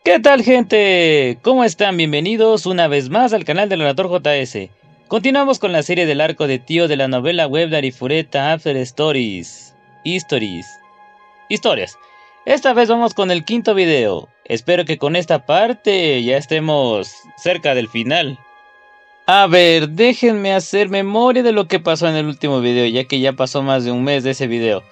¿Qué tal, gente? ¿Cómo están? Bienvenidos una vez más al canal del Relator JS. Continuamos con la serie del arco de tío de la novela web de Arifureta After Stories. Historias. Esta vez vamos con el quinto video. Espero que con esta parte ya estemos cerca del final. A ver, déjenme hacer memoria de lo que pasó en el último video, ya que ya pasó más de un mes de ese video.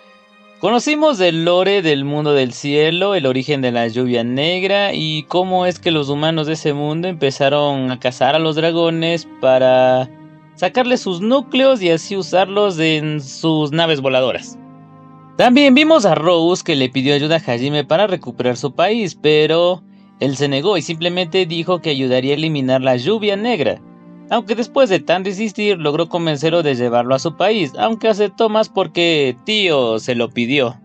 Conocimos el lore del mundo del cielo, el origen de la lluvia negra y cómo es que los humanos de ese mundo empezaron a cazar a los dragones para sacarles sus núcleos y así usarlos en sus naves voladoras. También vimos a Rose que le pidió ayuda a Hajime para recuperar su país, pero él se negó y simplemente dijo que ayudaría a eliminar la lluvia negra. Aunque después de tan insistir logró convencerlo de llevarlo a su país, aunque aceptó más porque tío se lo pidió.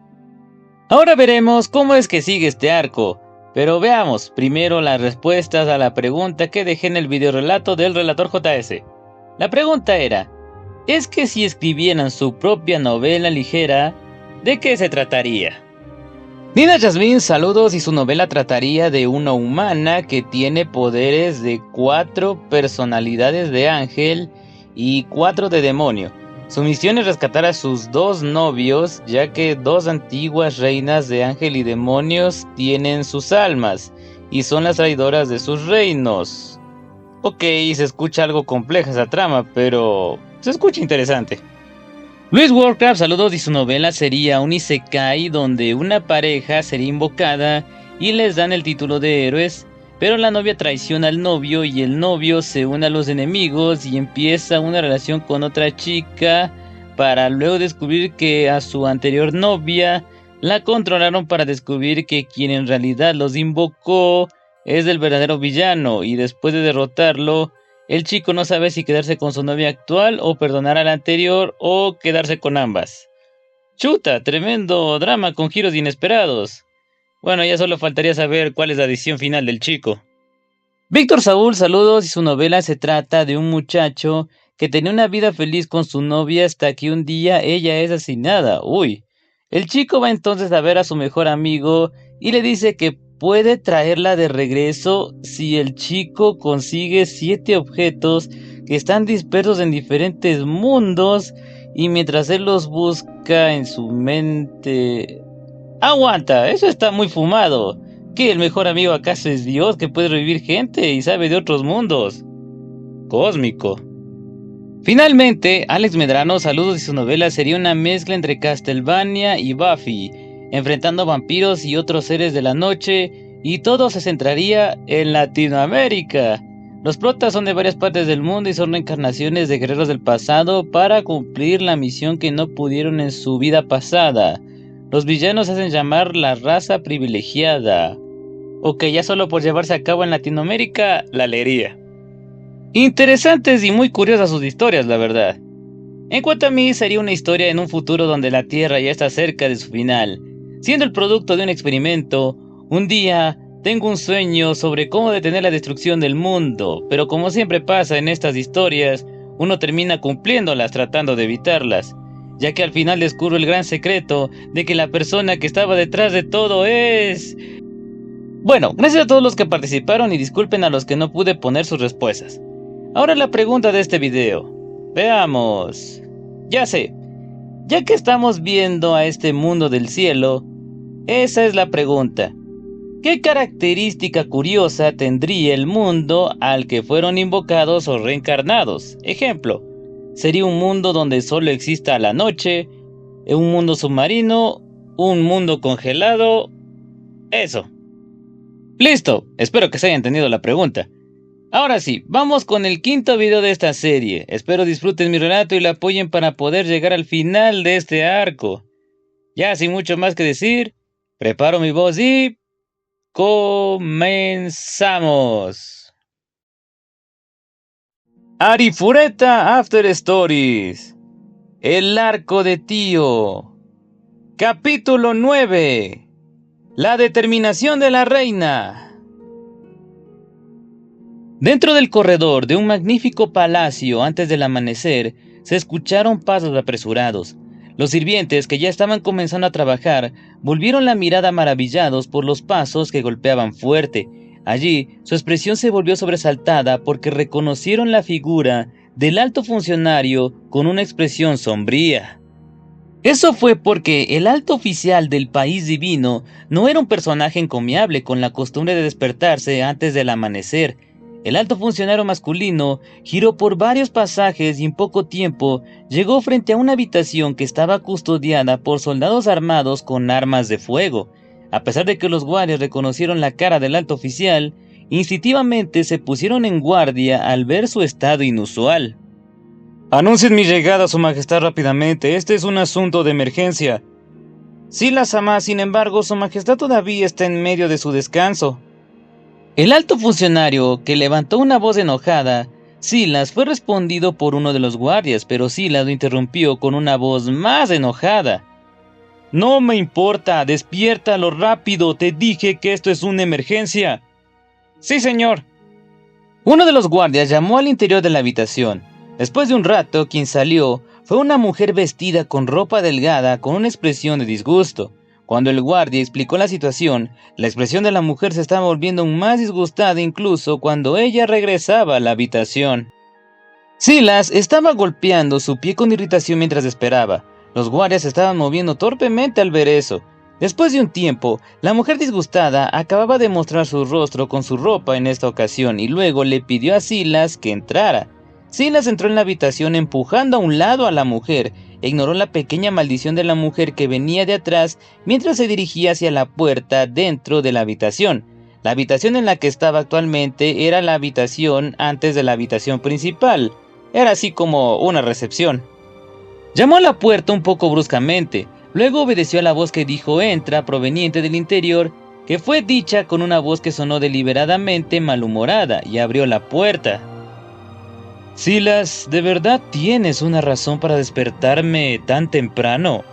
Ahora veremos cómo es que sigue este arco, pero veamos primero las respuestas a la pregunta que dejé en el video relato del Relator JS. La pregunta era, ¿es que si escribieran su propia novela ligera, de qué se trataría? Nina Jasmine, saludos, y su novela trataría de una humana que tiene poderes de 4 personalidades de ángel y 4 de demonio. Su misión es rescatar a sus 2 novios, ya que 2 antiguas reinas de ángel y demonios tienen sus almas y son las traidoras de sus reinos. Ok, se escucha algo compleja esa trama, pero se escucha interesante. Luis Warcraft, saludos, y su novela sería un isekai donde una pareja sería invocada y les dan el título de héroes, pero la novia traiciona al novio y el novio se une a los enemigos y empieza una relación con otra chica para luego descubrir que a su anterior novia la controlaron para descubrir que quien en realidad los invocó es el verdadero villano, y después de derrotarlo el chico no sabe si quedarse con su novia actual o perdonar a la anterior o quedarse con ambas. Chuta, tremendo drama con giros inesperados. Bueno, ya solo faltaría saber cuál es la decisión final del chico. Víctor Saúl, saludos, y su novela se trata de un muchacho que tenía una vida feliz con su novia hasta que un día ella es asesinada. Uy. El chico va entonces a ver a su mejor amigo y le dice que puede traerla de regreso si el chico consigue 7 objetos que están dispersos en diferentes mundos, y mientras él los busca en su mente... ¡Aguanta! Eso está muy fumado. ¿Qué, el mejor amigo acaso es Dios que puede revivir gente y sabe de otros mundos? Cósmico. Finalmente, Alex Medrano, saludos, y su novela sería una mezcla entre Castlevania y Buffy, enfrentando vampiros y otros seres de la noche, y todo se centraría en Latinoamérica. Los protas son de varias partes del mundo y son reencarnaciones de guerreros del pasado para cumplir la misión que no pudieron en su vida pasada. Los villanos se hacen llamar la raza privilegiada. Ok, ya solo por llevarse a cabo en Latinoamérica, la leería. Interesantes y muy curiosas sus historias, la verdad. En cuanto a mí, sería una historia en un futuro donde la Tierra ya está cerca de su final. Siendo el producto de un experimento, un día tengo un sueño sobre cómo detener la destrucción del mundo, pero como siempre pasa en estas historias, uno termina cumpliéndolas tratando de evitarlas, ya que al final descubro el gran secreto de que la persona que estaba detrás de todo es... Bueno, gracias a todos los que participaron y disculpen a los que no pude poner sus respuestas. Ahora la pregunta de este video. Veamos. Ya sé, ya que estamos viendo a este mundo del cielo, esa es la pregunta. ¿Qué característica curiosa tendría el mundo al que fueron invocados o reencarnados? Ejemplo, ¿sería un mundo donde solo exista la noche? ¿Un mundo submarino? ¿Un mundo congelado? Eso. Listo, espero que se haya entendido la pregunta. Ahora sí, vamos con el quinto video de esta serie. Espero disfruten mi relato y la apoyen para poder llegar al final de este arco. Ya sin mucho más que decir, preparo mi voz y... ¡comenzamos! Arifureta After Stories. El arco de tío. Capítulo 9. La determinación de la reina. Dentro del corredor de un magnífico palacio antes del amanecer, se escucharon pasos apresurados. Los sirvientes, que ya estaban comenzando a trabajar, volvieron la mirada maravillados por los pasos que golpeaban fuerte, Allí, su expresión se volvió sobresaltada porque reconocieron la figura del alto funcionario con una expresión sombría. Eso fue porque el alto oficial del país divino no era un personaje encomiable con la costumbre de despertarse antes del amanecer. El alto funcionario masculino giró por varios pasajes y en poco tiempo llegó frente a una habitación que estaba custodiada por soldados armados con armas de fuego. A pesar de que los guardias reconocieron la cara del alto oficial, instintivamente se pusieron en guardia al ver su estado inusual. Anuncien mi llegada, Su Majestad, rápidamente. Este es un asunto de emergencia. Silas Amá, sin embargo, Su Majestad todavía está en medio de su descanso. El alto funcionario, que levantó una voz enojada, Silas, fue respondido por uno de los guardias, pero Silas lo interrumpió con una voz más enojada. No me importa, despiértalo rápido, te dije que esto es una emergencia. Sí, señor. Uno de los guardias llamó al interior de la habitación. Después de un rato, quien salió fue una mujer vestida con ropa delgada con una expresión de disgusto. Cuando el guardia explicó la situación, la expresión de la mujer se estaba volviendo aún más disgustada incluso cuando ella regresaba a la habitación. Silas estaba golpeando su pie con irritación mientras esperaba. Los guardias se estaban moviendo torpemente al ver eso. Después de un tiempo, la mujer disgustada acababa de mostrar su rostro con su ropa en esta ocasión y luego le pidió a Silas que entrara. Silas entró en la habitación empujando a un lado a la mujer e ignoró la pequeña maldición de la mujer que venía de atrás mientras se dirigía hacia la puerta dentro de la habitación. La habitación en la que estaba actualmente era la habitación antes de la habitación principal. Era así como una recepción. Llamó a la puerta un poco bruscamente, luego obedeció a la voz que dijo entra proveniente del interior, que fue dicha con una voz que sonó deliberadamente malhumorada y abrió la puerta. Silas, ¿de verdad tienes una razón para despertarme tan temprano?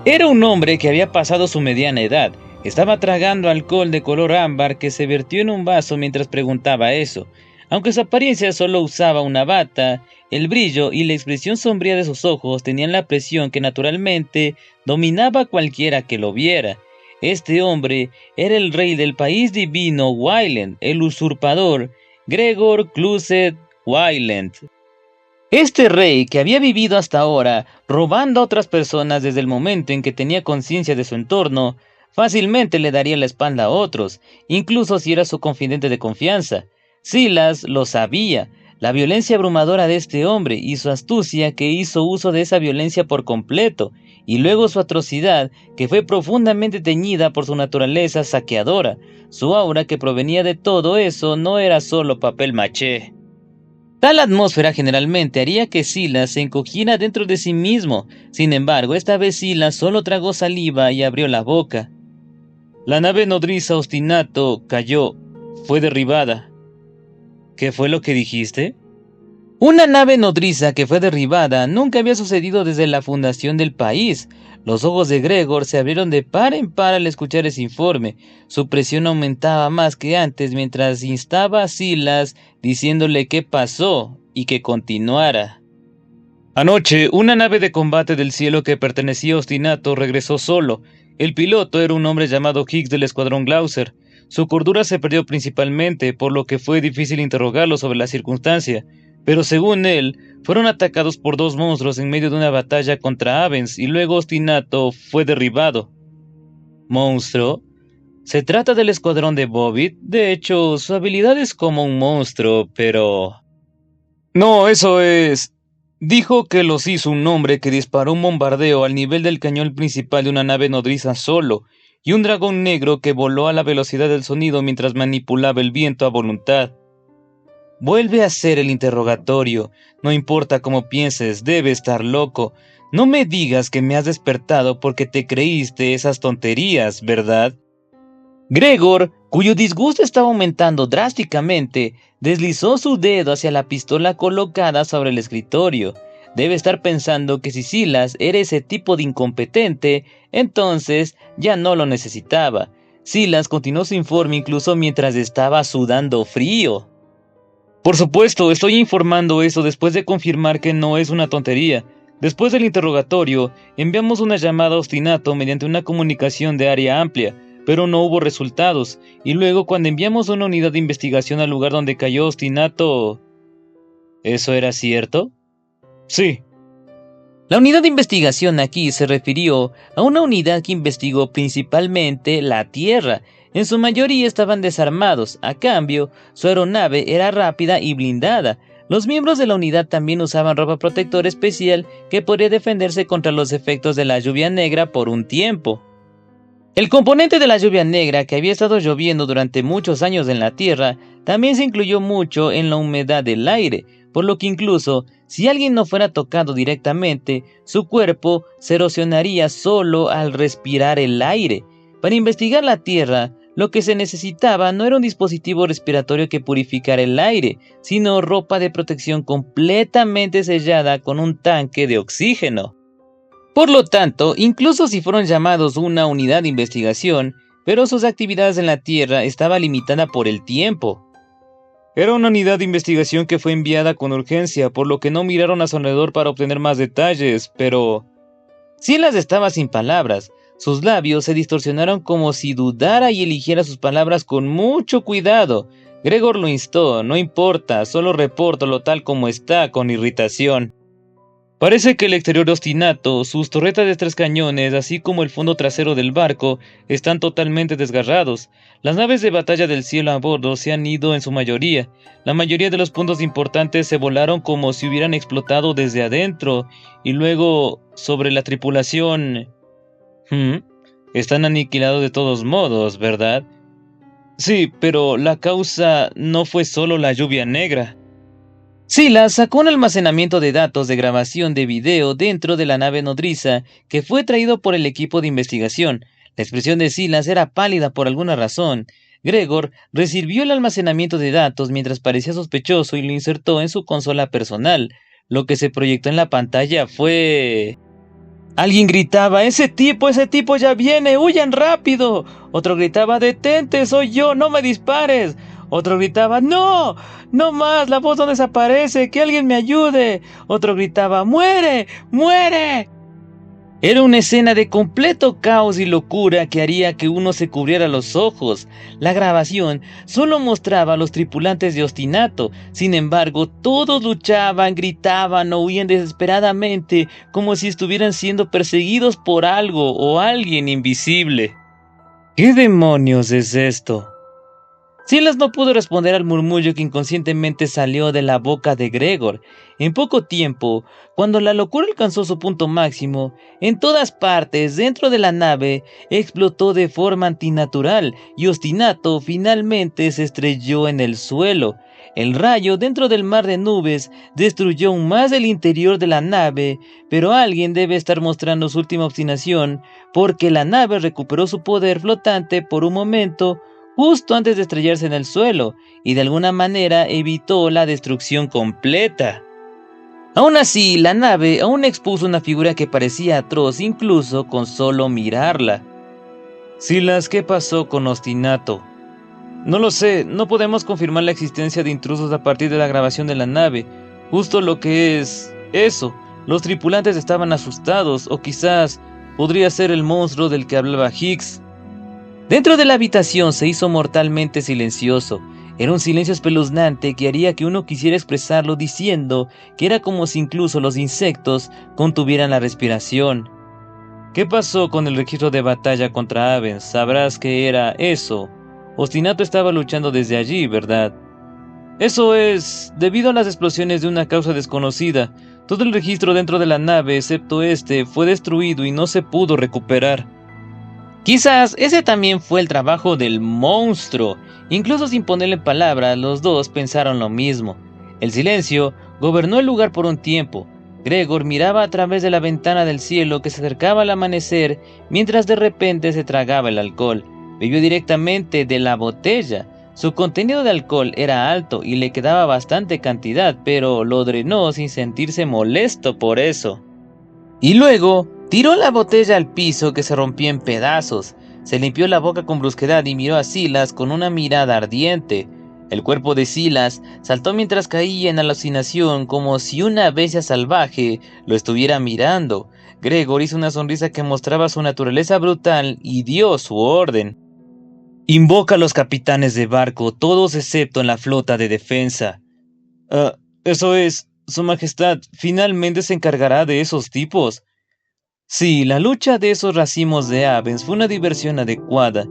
Era un hombre que había pasado su mediana edad. Estaba tragando alcohol de color ámbar que se vertió en un vaso mientras preguntaba eso. Aunque su apariencia solo usaba una bata, el brillo y la expresión sombría de sus ojos tenían la presión que naturalmente dominaba a cualquiera que lo viera. Este hombre era el rey del país divino Wayland, el usurpador Gregor Cluseth Wayland. Este rey, que había vivido hasta ahora robando a otras personas desde el momento en que tenía conciencia de su entorno, fácilmente le daría la espalda a otros, incluso si era su confidente de confianza. Silas lo sabía, la violencia abrumadora de este hombre y su astucia que hizo uso de esa violencia por completo, y luego su atrocidad que fue profundamente teñida por su naturaleza saqueadora. Su aura que provenía de todo eso no era solo papel maché. Tal atmósfera generalmente haría que Silas se encogiera dentro de sí mismo. Sin embargo, esta vez Silas solo tragó saliva y abrió la boca. La nave nodriza Ostinato cayó, fue derribada. ¿Qué fue lo que dijiste? Una nave nodriza que fue derribada nunca había sucedido desde la fundación del país. Los ojos de Gregor se abrieron de par en par al escuchar ese informe. Su presión aumentaba más que antes mientras instaba a Silas diciéndole qué pasó y que continuara. Anoche, una nave de combate del cielo que pertenecía a Ostinato regresó solo. El piloto era un hombre llamado Higgs del escuadrón Glauser. Su cordura se perdió principalmente, por lo que fue difícil interrogarlo sobre la circunstancia. Pero según él, fueron atacados por dos monstruos en medio de una batalla contra Avens y luego Ostinato fue derribado. ¿Monstruo? Se trata del escuadrón de Bobbitt. De hecho, su habilidad es como un monstruo, pero... No, eso es... Dijo que los hizo un hombre que disparó un bombardeo al nivel del cañón principal de una nave nodriza solo, y un dragón negro que voló a la velocidad del sonido mientras manipulaba el viento a voluntad. Vuelve a hacer el interrogatorio. No importa cómo pienses, debe estar loco. No me digas que me has despertado porque te creíste esas tonterías, ¿verdad? Gregor, cuyo disgusto estaba aumentando drásticamente, deslizó su dedo hacia la pistola colocada sobre el escritorio. Debe estar pensando que si Silas era ese tipo de incompetente, entonces ya no lo necesitaba. Silas continuó su informe incluso mientras estaba sudando frío. Por supuesto, estoy informando eso después de confirmar que no es una tontería. Después del interrogatorio, enviamos una llamada a Ostinato mediante una comunicación de área amplia. pero no hubo resultados, y luego cuando enviamos una unidad de investigación al lugar donde cayó Ostinato... ¿Eso era cierto? Sí. La unidad de investigación aquí se refirió a una unidad que investigó principalmente la Tierra. En su mayoría estaban desarmados, a cambio, su aeronave era rápida y blindada. Los miembros de la unidad también usaban ropa protectora especial que podría defenderse contra los efectos de la lluvia negra por un tiempo. El componente de la lluvia negra que había estado lloviendo durante muchos años en la Tierra también se incluyó mucho en la humedad del aire, por lo que incluso si alguien no fuera tocado directamente, su cuerpo se erosionaría solo al respirar el aire. Para investigar la Tierra, lo que se necesitaba no era un dispositivo respiratorio que purificara el aire, sino ropa de protección completamente sellada con un tanque de oxígeno. Por lo tanto, incluso si fueron llamados una unidad de investigación, pero sus actividades en la Tierra estaba limitada por el tiempo. Era una unidad de investigación que fue enviada con urgencia, por lo que no miraron a su alrededor para obtener más detalles, pero... Silas estaba sin palabras. Sus labios se distorsionaron como si dudara y eligiera sus palabras con mucho cuidado. Gregor lo instó: no importa, solo repórtalo tal como está, con irritación. Parece que el exterior de Ostinato, sus torretas de 3 cañones, así como el fondo trasero del barco, están totalmente desgarrados. Las naves de batalla del cielo a bordo se han ido en su mayoría. La mayoría de los puntos importantes se volaron como si hubieran explotado desde adentro. Y luego, sobre la tripulación... Están aniquilados de todos modos, ¿verdad? Sí, pero la causa no fue solo la lluvia negra. Silas sacó un almacenamiento de datos de grabación de video dentro de la nave nodriza que fue traído por el equipo de investigación. La expresión de Silas era pálida por alguna razón. Gregor recibió el almacenamiento de datos mientras parecía sospechoso y lo insertó en su consola personal. Lo que se proyectó en la pantalla fue... Alguien gritaba: ¡Ese tipo ya viene! ¡Huyan rápido! Otro gritaba: ¡Detente, soy yo, no me dispares! Otro gritaba: ¡No! ¡No más! ¡La voz no desaparece! ¡Que alguien me ayude! Otro gritaba: ¡Muere! ¡Muere! Era una escena de completo caos y locura que haría que uno se cubriera los ojos. La grabación solo mostraba a los tripulantes de Ostinato. Sin embargo, todos luchaban, gritaban o huían desesperadamente, como si estuvieran siendo perseguidos por algo o alguien invisible. ¿Qué demonios es esto? Silas no pudo responder al murmullo que inconscientemente salió de la boca de Gregor. En poco tiempo, cuando la locura alcanzó su punto máximo, en todas partes dentro de la nave explotó de forma antinatural y Ostinato finalmente se estrelló en el suelo. El rayo dentro del mar de nubes destruyó aún más el interior de la nave, pero alguien debe estar mostrando su última obstinación, porque la nave recuperó su poder flotante por un momento, justo antes de estrellarse en el suelo, y de alguna manera evitó la destrucción completa. Aún así, la nave aún expuso una figura que parecía atroz incluso con solo mirarla. Silas, ¿qué pasó con Ostinato? No lo sé, no podemos confirmar la existencia de intrusos a partir de la grabación de la nave. Justo lo que es eso, los tripulantes estaban asustados, o quizás podría ser el monstruo del que hablaba Higgs. Dentro de la habitación se hizo mortalmente silencioso. Era un silencio espeluznante que haría que uno quisiera expresarlo diciendo que era como si incluso los insectos contuvieran la respiración. ¿Qué pasó con el registro de batalla contra Avens? Sabrás que era eso. Ostinato estaba luchando desde allí, ¿verdad? Eso es, debido a las explosiones de una causa desconocida. Todo el registro dentro de la nave, excepto este, fue destruido y no se pudo recuperar. Quizás ese también fue el trabajo del monstruo. Incluso sin ponerle palabras, los dos pensaron lo mismo. El silencio gobernó el lugar por un tiempo. Gregor miraba a través de la ventana del cielo que se acercaba al amanecer, mientras de repente se tragaba el alcohol. Bebió directamente de la botella. Su contenido de alcohol era alto y le quedaba bastante cantidad, pero lo drenó sin sentirse molesto por eso. Y luego tiró la botella al piso, que se rompía en pedazos. Se limpió la boca con brusquedad y miró a Silas con una mirada ardiente. El cuerpo de Silas saltó mientras caía en alucinación, como si una bestia salvaje lo estuviera mirando. Gregor hizo una sonrisa que mostraba su naturaleza brutal y dio su orden. Invoca a los capitanes de barco, todos excepto en la flota de defensa. Eso es, Su Majestad finalmente se encargará de esos tipos. Sí, la lucha de esos racimos de Avens fue una diversión adecuada.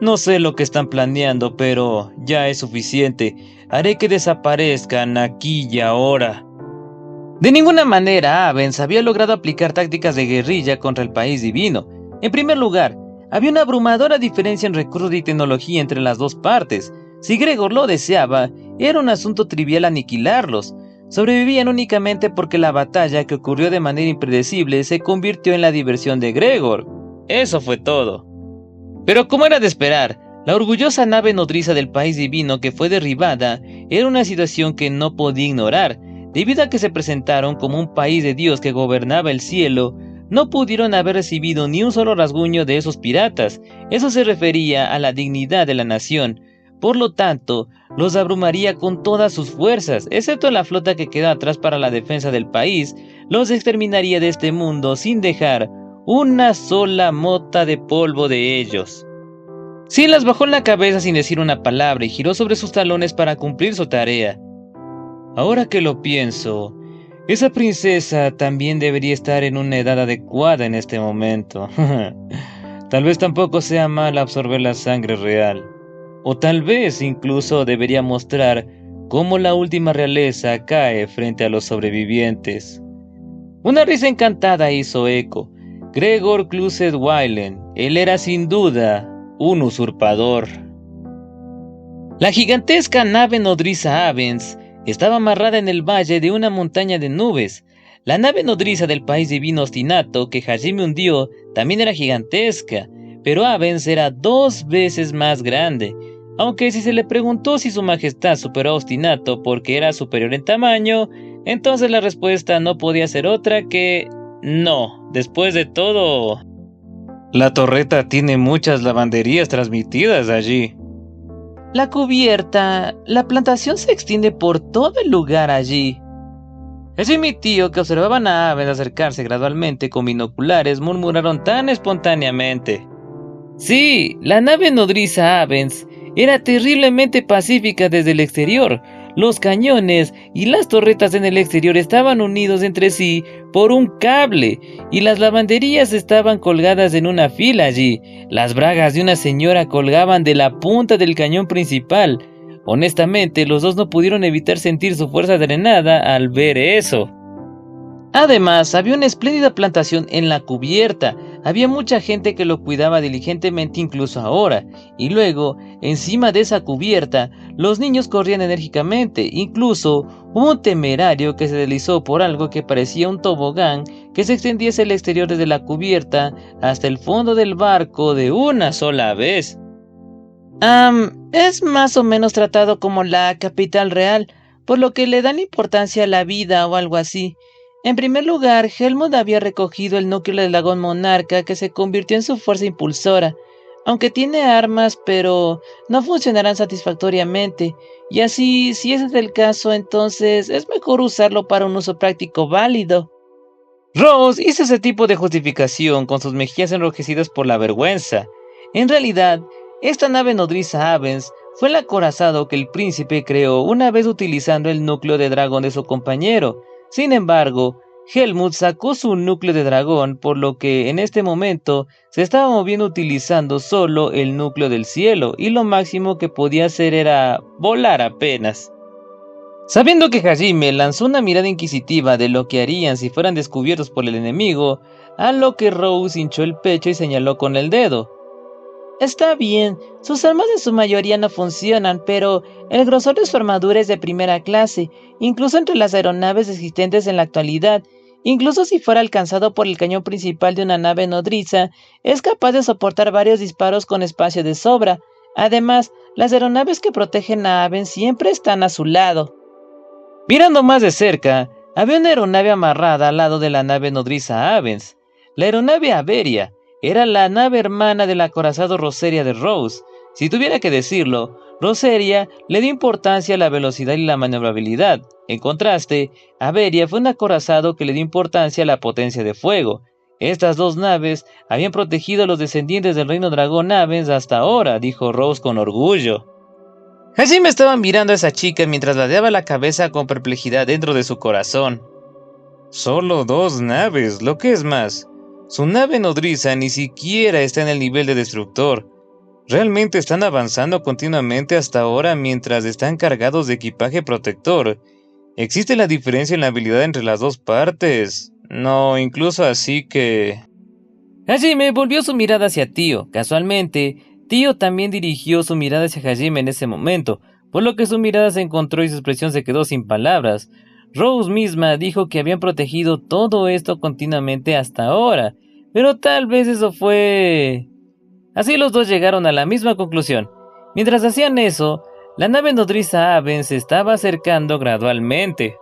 No sé lo que están planeando, pero ya es suficiente. Haré que desaparezcan aquí y ahora. De ninguna manera Avens había logrado aplicar tácticas de guerrilla contra el país divino. En primer lugar, había una abrumadora diferencia en recursos y tecnología entre las dos partes. Si Gregor lo deseaba, era un asunto trivial aniquilarlos. Sobrevivían únicamente porque la batalla, que ocurrió de manera impredecible, se convirtió en la diversión de Gregor. Eso fue todo. Pero como era de esperar, la orgullosa nave nodriza del país divino que fue derribada era una situación que no podía ignorar. Debido a que se presentaron como un país de Dios que gobernaba el cielo, no pudieron haber recibido ni un solo rasguño de esos piratas. Eso se refería a la dignidad de la nación. Por lo tanto, los abrumaría con todas sus fuerzas, excepto la flota que quedó atrás para la defensa del país. Los exterminaría de este mundo sin dejar una sola mota de polvo de ellos. Silas bajó la cabeza sin decir una palabra y giró sobre sus talones para cumplir su tarea. Ahora que lo pienso, esa princesa también debería estar en una edad adecuada en este momento. Tal vez tampoco sea mal absorber la sangre real. O tal vez incluso debería mostrar cómo la última realeza cae frente a los sobrevivientes. Una risa encantada hizo eco. Gregor Clused-Wylen, él era sin duda un usurpador. La gigantesca nave nodriza Avens estaba amarrada en el valle de una montaña de nubes. La nave nodriza del país divino Ostinato que Hajime hundió también era gigantesca, pero Avens era 2 veces más grande. Aunque si se le preguntó si su majestad superó a Ostinato porque era superior en tamaño, entonces la respuesta no podía ser otra que no. Después de todo, la torreta tiene muchas lavanderías transmitidas allí. La cubierta, la plantación se extiende por todo el lugar allí. Ese y mi tío, que observaban a Avens acercarse gradualmente con binoculares, murmuraron tan espontáneamente. Sí, la nave nodriza Avens era terriblemente pacífica desde el exterior. Los cañones y las torretas en el exterior estaban unidos entre sí por un cable y las lavanderías estaban colgadas en una fila allí. Las bragas de una señora colgaban de la punta del cañón principal. Honestamente, los dos no pudieron evitar sentir su fuerza drenada al ver eso. Además, había una espléndida plantación en la cubierta. Había mucha gente que lo cuidaba diligentemente incluso ahora. Y luego, encima de esa cubierta, los niños corrían enérgicamente. Incluso hubo un temerario que se deslizó por algo que parecía un tobogán que se extendía hacia el exterior desde la cubierta hasta el fondo del barco de una sola vez. Es más o menos tratado como la capital real, por lo que le dan importancia a la vida o algo así. En primer lugar, Helmut había recogido el núcleo del dragón monarca que se convirtió en su fuerza impulsora, aunque tiene armas, pero no funcionarán satisfactoriamente, y así, si ese es el caso, entonces es mejor usarlo para un uso práctico válido. Rose hizo ese tipo de justificación con sus mejillas enrojecidas por la vergüenza. En realidad, esta nave nodriza Avens fue el acorazado que el príncipe creó una vez utilizando el núcleo de dragón de su compañero. Sin embargo, Helmut sacó su núcleo de dragón, por lo que en este momento se estaba moviendo utilizando solo el núcleo del cielo, y lo máximo que podía hacer era volar apenas. Sabiendo que Hajime lanzó una mirada inquisitiva de lo que harían si fueran descubiertos por el enemigo, a lo que Rose hinchó el pecho y señaló con el dedo. Está bien, sus armas en su mayoría no funcionan, pero el grosor de su armadura es de primera clase, incluso entre las aeronaves existentes en la actualidad. Incluso si fuera alcanzado por el cañón principal de una nave nodriza, es capaz de soportar varios disparos con espacio de sobra. Además, las aeronaves que protegen a Avens siempre están a su lado. Mirando más de cerca, había una aeronave amarrada al lado de la nave nodriza Avens. La aeronave Averia era la nave hermana del acorazado Roseria de Rose. Si tuviera que decirlo, Roseria le dio importancia a la velocidad y la maniobrabilidad. En contraste, Averia fue un acorazado que le dio importancia a la potencia de fuego. Estas dos naves habían protegido a los descendientes del reino dragón Avens hasta ahora, dijo Rose con orgullo. Hajime estaba mirando a esa chica mientras ladeaba la cabeza con perplejidad dentro de su corazón. Solo 2 naves, lo que es más. Su nave nodriza ni siquiera está en el nivel de destructor. Realmente están avanzando continuamente hasta ahora mientras están cargados de equipaje protector. ¿Existe la diferencia en la habilidad entre las dos partes? No, incluso así que... Hajime volvió su mirada hacia Tio. Casualmente, Tio también dirigió su mirada hacia Hajime en ese momento, por lo que su mirada se encontró y su expresión se quedó sin palabras. Rose misma dijo que habían protegido todo esto continuamente hasta ahora, pero tal vez eso fue... Así los dos llegaron a la misma conclusión. Mientras hacían eso, la nave nodriza Avens se estaba acercando gradualmente.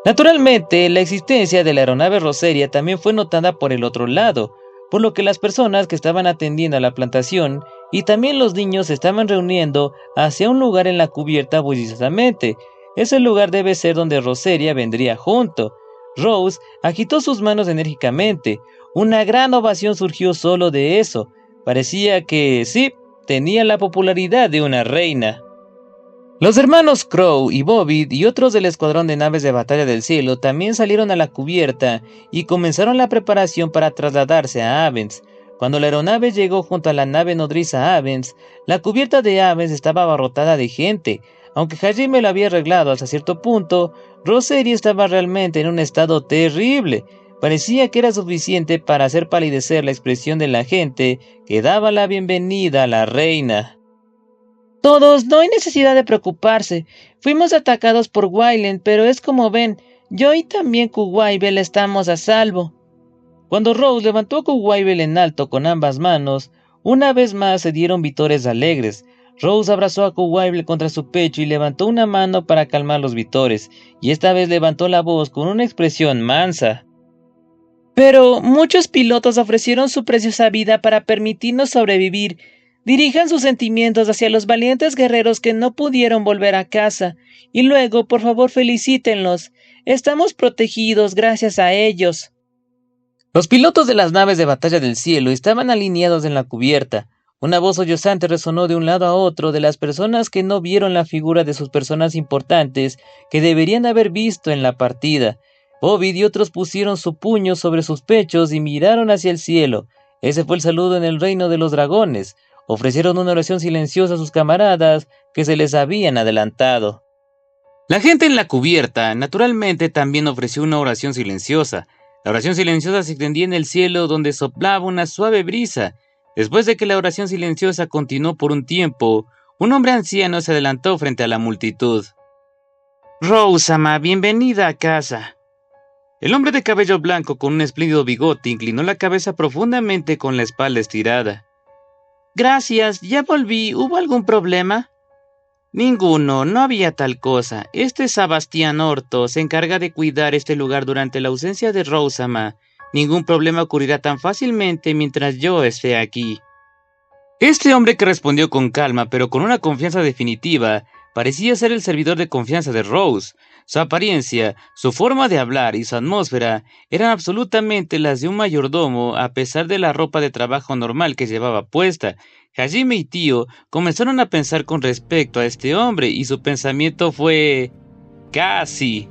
Naturalmente, la existencia de la aeronave Roseria también fue notada por el otro lado, por lo que las personas que estaban atendiendo a la plantación y también los niños se estaban reuniendo hacia un lugar en la cubierta bulliciosamente. Ese lugar debe ser donde Roseria vendría junto. Rose agitó sus manos enérgicamente. Una gran ovación surgió solo de eso. Parecía que sí, tenía la popularidad de una reina. Los hermanos Crow y Bobby y otros del escuadrón de naves de batalla del cielo también salieron a la cubierta y comenzaron la preparación para trasladarse a Avens. Cuando la aeronave llegó junto a la nave nodriza Avens, la cubierta de Avens estaba abarrotada de gente. Aunque Hajime lo había arreglado hasta cierto punto, Roseria estaba realmente en un estado terrible. Parecía que era suficiente para hacer palidecer la expresión de la gente que daba la bienvenida a la reina. Todos, no hay necesidad de preocuparse. Fuimos atacados por Wayland, pero es como ven, yo y también Kuwaibel estamos a salvo. Cuando Rose levantó a Kuwaibel en alto con ambas manos, una vez más se dieron vítores alegres. Rose abrazó a Kuwaibel contra su pecho y levantó una mano para calmar los vítores, y esta vez levantó la voz con una expresión mansa. Pero muchos pilotos ofrecieron su preciosa vida para permitirnos sobrevivir. Dirijan sus sentimientos hacia los valientes guerreros que no pudieron volver a casa, y luego, por favor, felicítenlos. Estamos protegidos gracias a ellos. Los pilotos de las naves de batalla del cielo estaban alineados en la cubierta. Una voz sollozante resonó de un lado a otro de las personas que no vieron la figura de sus personas importantes que deberían haber visto en la partida. Bobby y otros pusieron su puño sobre sus pechos y miraron hacia el cielo. Ese fue el saludo en el reino de los dragones. Ofrecieron una oración silenciosa a sus camaradas que se les habían adelantado. La gente en la cubierta, naturalmente, también ofreció una oración silenciosa. La oración silenciosa se extendía en el cielo donde soplaba una suave brisa. Después de que la oración silenciosa continuó por un tiempo, un hombre anciano se adelantó frente a la multitud. Rose-sama, bienvenida a casa. El hombre de cabello blanco con un espléndido bigote inclinó la cabeza profundamente con la espalda estirada. Gracias, ya volví. ¿Hubo algún problema? Ninguno, no había tal cosa. Este Sebastián Orto se encarga de cuidar este lugar durante la ausencia de Rose-sama. Ningún problema ocurrirá tan fácilmente mientras yo esté aquí. Este hombre, que respondió con calma pero con una confianza definitiva, parecía ser el servidor de confianza de Rose. Su apariencia, su forma de hablar y su atmósfera eran absolutamente las de un mayordomo a pesar de la ropa de trabajo normal que llevaba puesta. Hajime y Tio comenzaron a pensar con respecto a este hombre y su pensamiento fue... casi.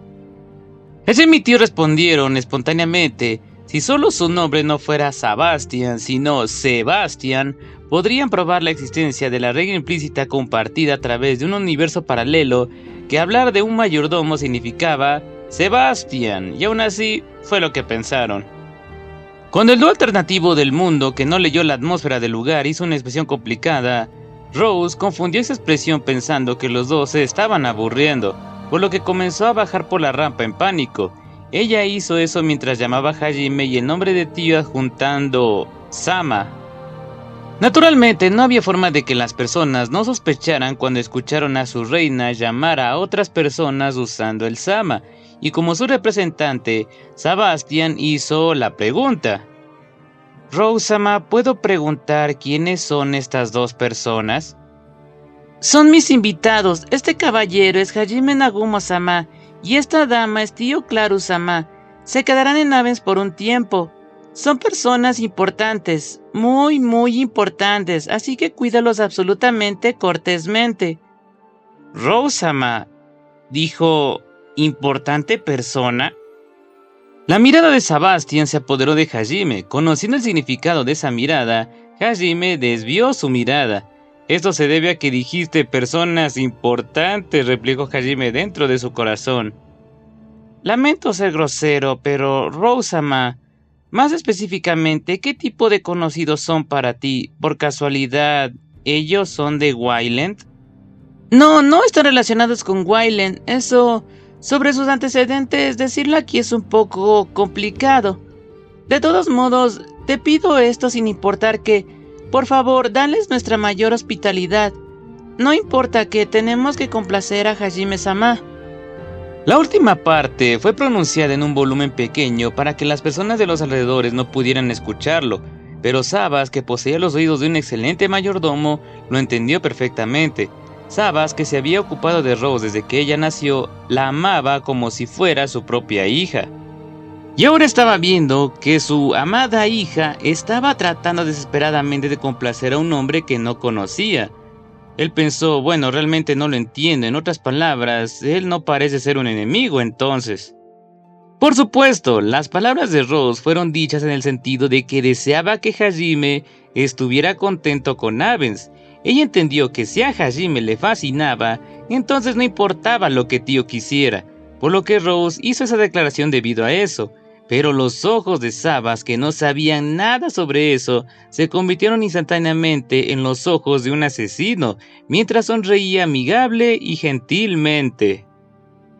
Hajime y Tio respondieron espontáneamente. Si solo su nombre no fuera Sebastián, sino Sebastián, podrían probar la existencia de la regla implícita compartida a través de un universo paralelo que hablar de un mayordomo significaba Sebastián, y aún así fue lo que pensaron. Cuando el dúo alternativo del mundo, que no leyó la atmósfera del lugar, hizo una expresión complicada, Rose confundió esa expresión pensando que los dos se estaban aburriendo, por lo que comenzó a bajar por la rampa en pánico. Ella hizo eso mientras llamaba a Hajime y el nombre de Tio adjuntando Sama. Naturalmente, no había forma de que las personas no sospecharan cuando escucharon a su reina llamar a otras personas usando el Sama, y como su representante, Sebastián hizo la pregunta. Rose-sama, ¿puedo preguntar quiénes son estas dos personas? Son mis invitados. Este caballero es Hajime Nagumo-sama y esta dama es Tio Claru-sama. Se quedarán en Avens por un tiempo. Son personas importantes, muy, muy importantes, así que cuídalos absolutamente cortésmente. Rose-sama, dijo, ¿importante persona? La mirada de Sebastian se apoderó de Hajime. Conociendo el significado de esa mirada, Hajime desvió su mirada. Esto se debe a que dijiste personas importantes, replicó Hajime dentro de su corazón. Lamento ser grosero, pero Rose-sama, más específicamente, ¿qué tipo de conocidos son para ti? ¿Por casualidad, ellos son de Wayland? No están relacionados con Wayland. Eso, sobre sus antecedentes, decirlo aquí es un poco complicado. De todos modos, te pido esto sin importar que, por favor, dales nuestra mayor hospitalidad. No importa que tenemos que complacer a Hajime-sama. La última parte fue pronunciada en un volumen pequeño para que las personas de los alrededores no pudieran escucharlo, pero Sabas, que poseía los oídos de un excelente mayordomo, lo entendió perfectamente. Sabas, que se había ocupado de Rose desde que ella nació, la amaba como si fuera su propia hija. Y ahora estaba viendo que su amada hija estaba tratando desesperadamente de complacer a un hombre que no conocía. Él pensó, bueno, realmente no lo entiendo, en otras palabras, él no parece ser un enemigo entonces. Por supuesto, las palabras de Rose fueron dichas en el sentido de que deseaba que Hajime estuviera contento con Avens. Ella entendió que si a Hajime le fascinaba, entonces no importaba lo que Tío quisiera, por lo que Rose hizo esa declaración debido a eso. Pero los ojos de Sabas, que no sabían nada sobre eso, se convirtieron instantáneamente en los ojos de un asesino, mientras sonreía amigable y gentilmente.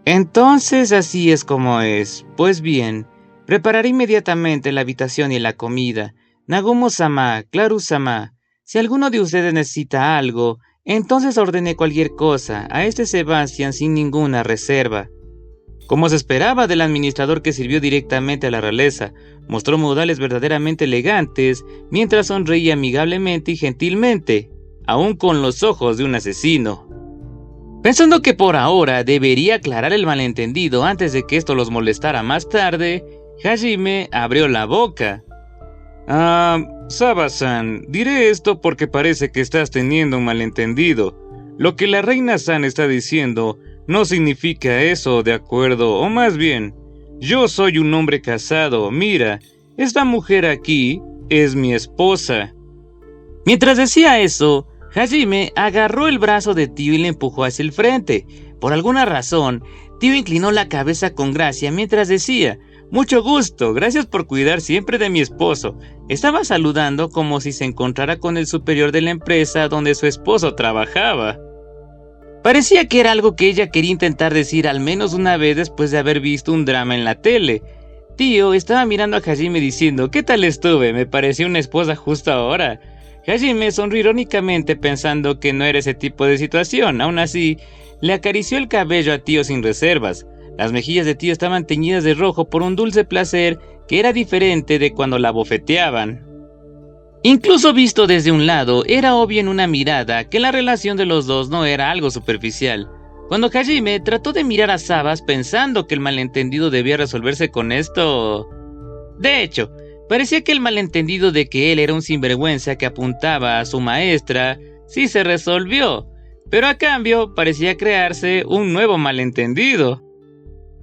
Entonces así es como es. Pues bien, prepararé inmediatamente la habitación y la comida. Nagumo-sama, Klaru-sama, si alguno de ustedes necesita algo, entonces ordene cualquier cosa a este Sebastian sin ninguna reserva. Como se esperaba del administrador que sirvió directamente a la realeza, mostró modales verdaderamente elegantes, mientras sonreía amigablemente y gentilmente, aún con los ojos de un asesino. Pensando que por ahora debería aclarar el malentendido antes de que esto los molestara más tarde, Hajime abrió la boca. Saba-san, diré esto porque parece que estás teniendo un malentendido. Lo que la reina San está diciendo no significa eso, ¿de acuerdo? O más bien, yo soy un hombre casado. Mira, esta mujer aquí es mi esposa. Mientras decía eso, Hajime agarró el brazo de Tío y le empujó hacia el frente. Por alguna razón, Tío inclinó la cabeza con gracia mientras decía: «Mucho gusto, gracias por cuidar siempre de mi esposo». Estaba saludando como si se encontrara con el superior de la empresa donde su esposo trabajaba. Parecía que era algo que ella quería intentar decir al menos una vez después de haber visto un drama en la tele. Tío estaba mirando a Hajime diciendo: «¿Qué tal estuve? Me pareció una esposa justo ahora». Hajime sonrió irónicamente pensando que no era ese tipo de situación. Aún así, le acarició el cabello a Tío sin reservas. Las mejillas de Tío estaban teñidas de rojo por un dulce placer que era diferente de cuando la bofeteaban. Incluso visto desde un lado, era obvio en una mirada que la relación de los dos no era algo superficial. Cuando Hajime trató de mirar a Sabas pensando que el malentendido debía resolverse con esto... De hecho, parecía que el malentendido de que él era un sinvergüenza que apuntaba a su maestra sí se resolvió, pero a cambio parecía crearse un nuevo malentendido.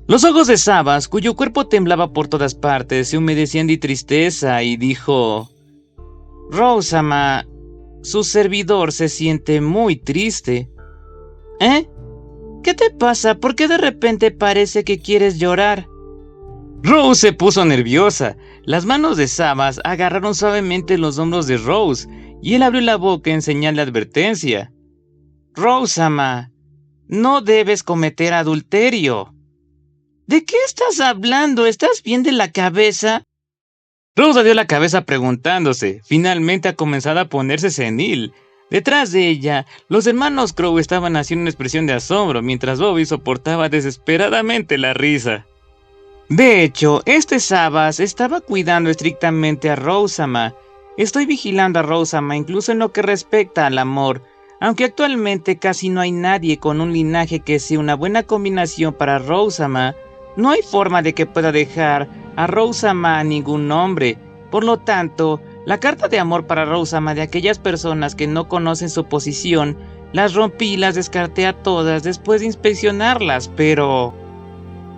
Los ojos de Sabas, cuyo cuerpo temblaba por todas partes, se humedecían de tristeza y dijo: «Rose-sama, su servidor se siente muy triste». «¿Eh? ¿Qué te pasa? ¿Por qué de repente parece que quieres llorar?» Rose se puso nerviosa. Las manos de Sabas agarraron suavemente los hombros de Rose y él abrió la boca en señal de advertencia. «Rose-sama, no debes cometer adulterio». «¿De qué estás hablando? ¿Estás bien de la cabeza?» Rose dio la cabeza preguntándose. Finalmente ha comenzado a ponerse senil. Detrás de ella, los hermanos Crow estaban haciendo una expresión de asombro, mientras Bobby soportaba desesperadamente la risa. De hecho, este Sabas estaba cuidando estrictamente a Rose-sama. Estoy vigilando a Rose-sama incluso en lo que respecta al amor, aunque actualmente casi no hay nadie con un linaje que sea una buena combinación para Rose-sama. No hay forma de que pueda dejar a Rose-sama a ningún hombre. Por lo tanto, la carta de amor para Rose-sama de aquellas personas que no conocen su posición, las rompí y las descarté a todas después de inspeccionarlas, pero...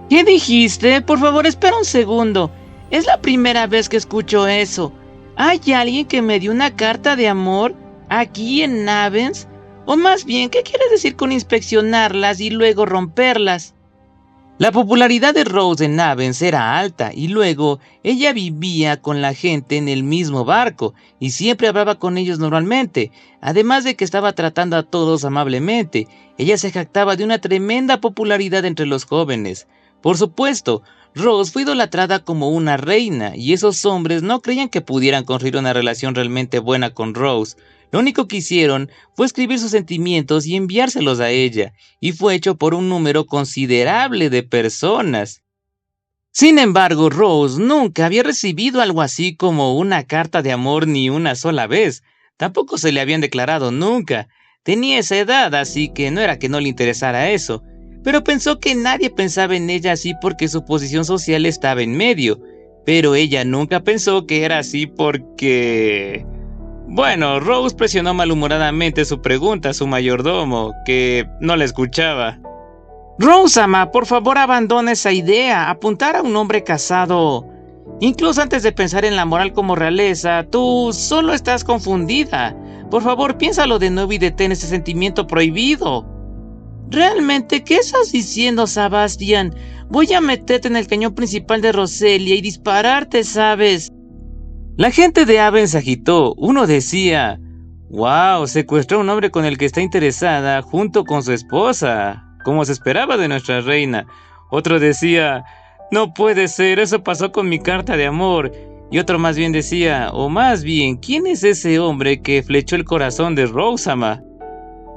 ¿Qué dijiste? Por favor, espera un segundo. Es la primera vez que escucho eso. ¿Hay alguien que me dio una carta de amor aquí en Navens? O más bien, ¿qué quieres decir con inspeccionarlas y luego romperlas? La popularidad de Rose en Navens era alta y luego ella vivía con la gente en el mismo barco y siempre hablaba con ellos normalmente, además de que estaba tratando a todos amablemente. Ella se jactaba de una tremenda popularidad entre los jóvenes. Por supuesto, Rose fue idolatrada como una reina y esos hombres no creían que pudieran construir una relación realmente buena con Rose. Lo único que hicieron fue escribir sus sentimientos y enviárselos a ella, y fue hecho por un número considerable de personas. Sin embargo, Rose nunca había recibido algo así como una carta de amor ni una sola vez. Tampoco se le habían declarado nunca. Tenía esa edad, así que no era que no le interesara eso. Pero pensó que nadie pensaba en ella así porque su posición social estaba en medio. Pero ella nunca pensó que era así porque... Bueno, Rose presionó malhumoradamente su pregunta a su mayordomo, que no la escuchaba. Rose-sama, por favor abandona esa idea. Apuntar a un hombre casado. Incluso antes de pensar en la moral como realeza, tú solo estás confundida. Por favor, piénsalo de nuevo y detén ese sentimiento prohibido. ¿Realmente qué estás diciendo, Sebastián? Voy a meterte en el cañón principal de Roselia y dispararte, ¿sabes? La gente de Haven se agitó. Uno decía, wow, secuestró a un hombre con el que está interesada junto con su esposa, como se esperaba de nuestra reina. Otro decía, no puede ser, eso pasó con mi carta de amor. Y otro más bien decía, o más bien, ¿quién es ese hombre que flechó el corazón de Rose-sama?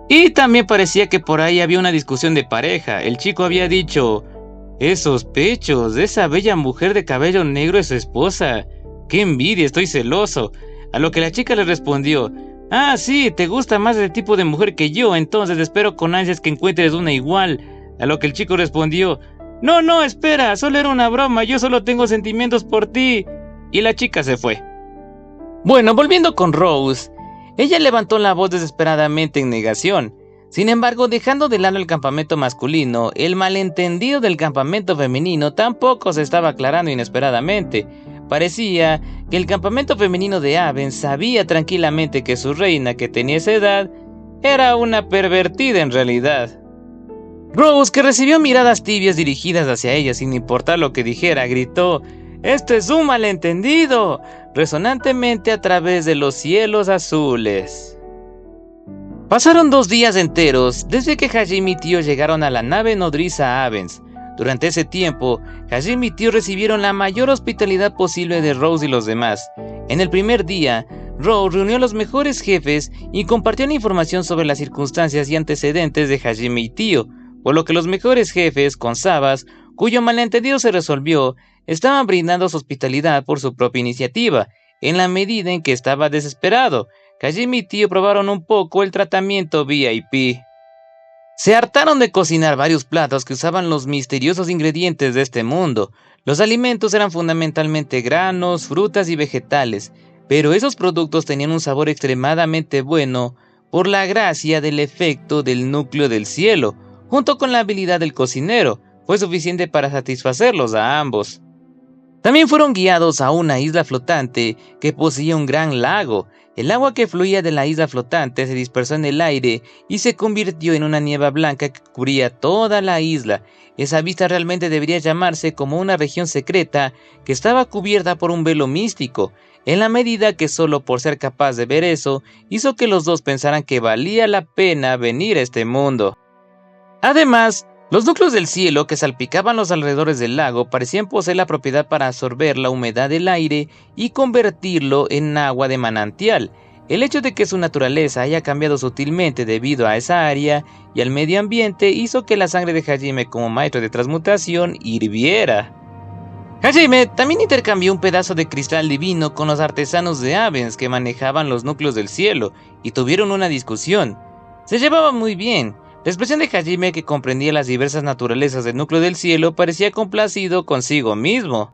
Y también parecía que por ahí había una discusión de pareja. El chico había dicho, esos pechos, esa bella mujer de cabello negro es su esposa. ¡Qué envidia! Estoy celoso. A lo que la chica le respondió, ah, sí, te gusta más el tipo de mujer que yo, entonces espero con ansias que encuentres una igual. A lo que el chico respondió, no, espera, solo era una broma, yo solo tengo sentimientos por ti. Y la chica se fue. Bueno, volviendo con Rose, ella levantó la voz desesperadamente en negación. Sin embargo, dejando de lado el campamento masculino, el malentendido del campamento femenino tampoco se estaba aclarando inesperadamente. Parecía que el campamento femenino de Haven sabía tranquilamente que su reina, que tenía esa edad, era una pervertida en realidad. Rose, que recibió miradas tibias dirigidas hacia ella sin importar lo que dijera, gritó, «¡Esto es un malentendido!», resonantemente a través de los cielos azules. Pasaron 2 días enteros desde que Hajime y Tio llegaron a la nave nodriza Avens. Durante ese tiempo, Hajime y Tio recibieron la mayor hospitalidad posible de Rose y los demás. En el primer día, Rose reunió a los mejores jefes y compartió la información sobre las circunstancias y antecedentes de Hajime y Tio, por lo que los mejores jefes, con Sabas, cuyo malentendido se resolvió, estaban brindando su hospitalidad por su propia iniciativa, en la medida en que estaba desesperado. Hajime y Tio probaron un poco el tratamiento VIP. Se hartaron de cocinar varios platos que usaban los misteriosos ingredientes de este mundo. Los alimentos eran fundamentalmente granos, frutas y vegetales, pero esos productos tenían un sabor extremadamente bueno por la gracia del efecto del núcleo del cielo, junto con la habilidad del cocinero. Fue suficiente para satisfacerlos a ambos. También fueron guiados a una isla flotante que poseía un gran lago. El agua que fluía de la isla flotante se dispersó en el aire y se convirtió en una niebla blanca que cubría toda la isla. Esa vista realmente debería llamarse como una región secreta que estaba cubierta por un velo místico, en la medida que solo por ser capaz de ver eso, hizo que los dos pensaran que valía la pena venir a este mundo. Además, los núcleos del cielo que salpicaban los alrededores del lago parecían poseer la propiedad para absorber la humedad del aire y convertirlo en agua de manantial. El hecho de que su naturaleza haya cambiado sutilmente debido a esa área y al medio ambiente hizo que la sangre de Hajime como maestro de transmutación hirviera. Hajime también intercambió un pedazo de cristal divino con los artesanos de Avens que manejaban los núcleos del cielo y tuvieron una discusión. Se llevaban muy bien. La expresión de Hajime, que comprendía las diversas naturalezas del núcleo del cielo, parecía complacido consigo mismo.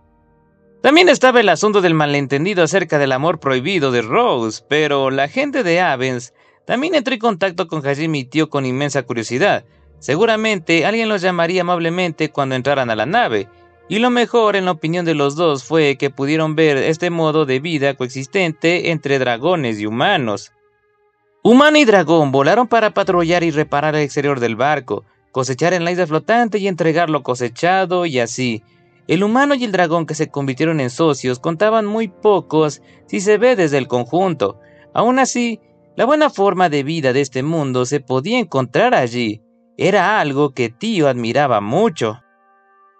También estaba el asunto del malentendido acerca del amor prohibido de Rose, pero la gente de Avens también entró en contacto con Hajime y Tio con inmensa curiosidad. Seguramente alguien los llamaría amablemente cuando entraran a la nave, y lo mejor en la opinión de los dos fue que pudieron ver este modo de vida coexistente entre dragones y humanos. Humano y dragón volaron para patrullar y reparar el exterior del barco, cosechar en la isla flotante y entregar lo cosechado y así. El humano y el dragón que se convirtieron en socios contaban muy pocos si se ve desde el conjunto. Aún así, la buena forma de vida de este mundo se podía encontrar allí. Era algo que Tio admiraba mucho.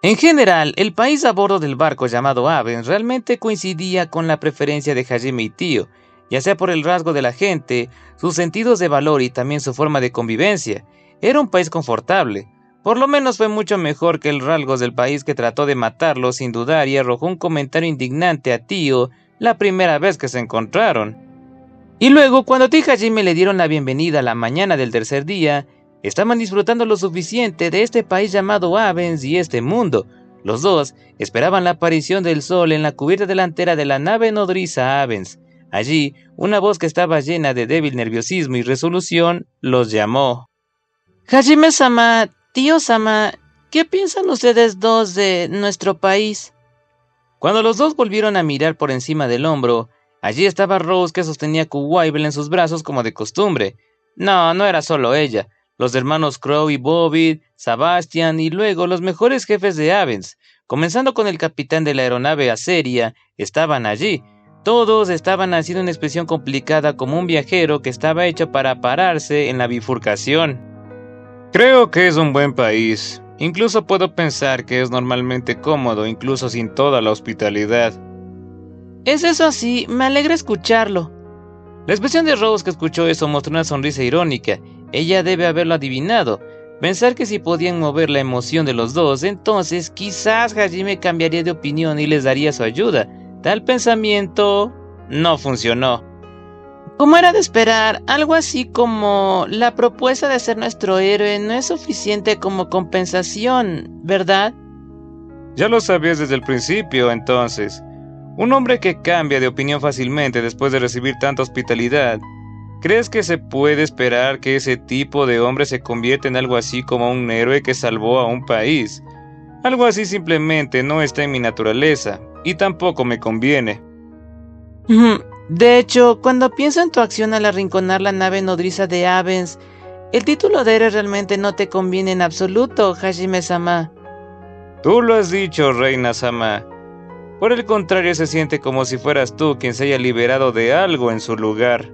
En general, el país a bordo del barco llamado Avens realmente coincidía con la preferencia de Hajime y Tio, ya sea por el rasgo de la gente, sus sentidos de valor y también su forma de convivencia. Era un país confortable. Por lo menos fue mucho mejor que el rasgos del país que trató de matarlo sin dudar y arrojó un comentario indignante a Tio la primera vez que se encontraron. Y luego, cuando Tio y Hajime le dieron la bienvenida a la mañana del tercer día, estaban disfrutando lo suficiente de este país llamado Avens y este mundo. Los dos esperaban la aparición del sol en la cubierta delantera de la nave nodriza Avens. Allí, una voz que estaba llena de débil nerviosismo y resolución los llamó. Hajime-sama, Tio-sama, ¿qué piensan ustedes dos de nuestro país? Cuando los dos volvieron a mirar por encima del hombro, allí estaba Rose que sostenía a Kuwaibel en sus brazos como de costumbre. No era solo ella. Los hermanos Crow y Bobby, Sebastian y luego los mejores jefes de Avens, comenzando con el capitán de la aeronave Aceria, estaban allí. Todos estaban haciendo una expresión complicada como un viajero que estaba hecho para pararse en la bifurcación. Creo que es un buen país. Incluso puedo pensar que es normalmente cómodo, incluso sin toda la hospitalidad. ¿Es eso así? Me alegra escucharlo. La expresión de Rose que escuchó eso mostró una sonrisa irónica. Ella debe haberlo adivinado. Pensar que si podían mover la emoción de los dos, entonces quizás Hajime cambiaría de opinión y les daría su ayuda. Tal pensamiento no funcionó. Como era de esperar, algo así como la propuesta de ser nuestro héroe no es suficiente como compensación, ¿verdad? Ya lo sabías desde el principio, entonces. Un hombre que cambia de opinión fácilmente después de recibir tanta hospitalidad. ¿Crees que se puede esperar que ese tipo de hombre se convierta en algo así como un héroe que salvó a un país? Algo así simplemente no está en mi naturaleza, y tampoco me conviene. De hecho, cuando pienso en tu acción al arrinconar la nave nodriza de Avens, el título de héroe realmente no te conviene en absoluto, Hajime-sama. Tú lo has dicho, Reina-sama. Por el contrario, se siente como si fueras tú quien se haya liberado de algo en su lugar.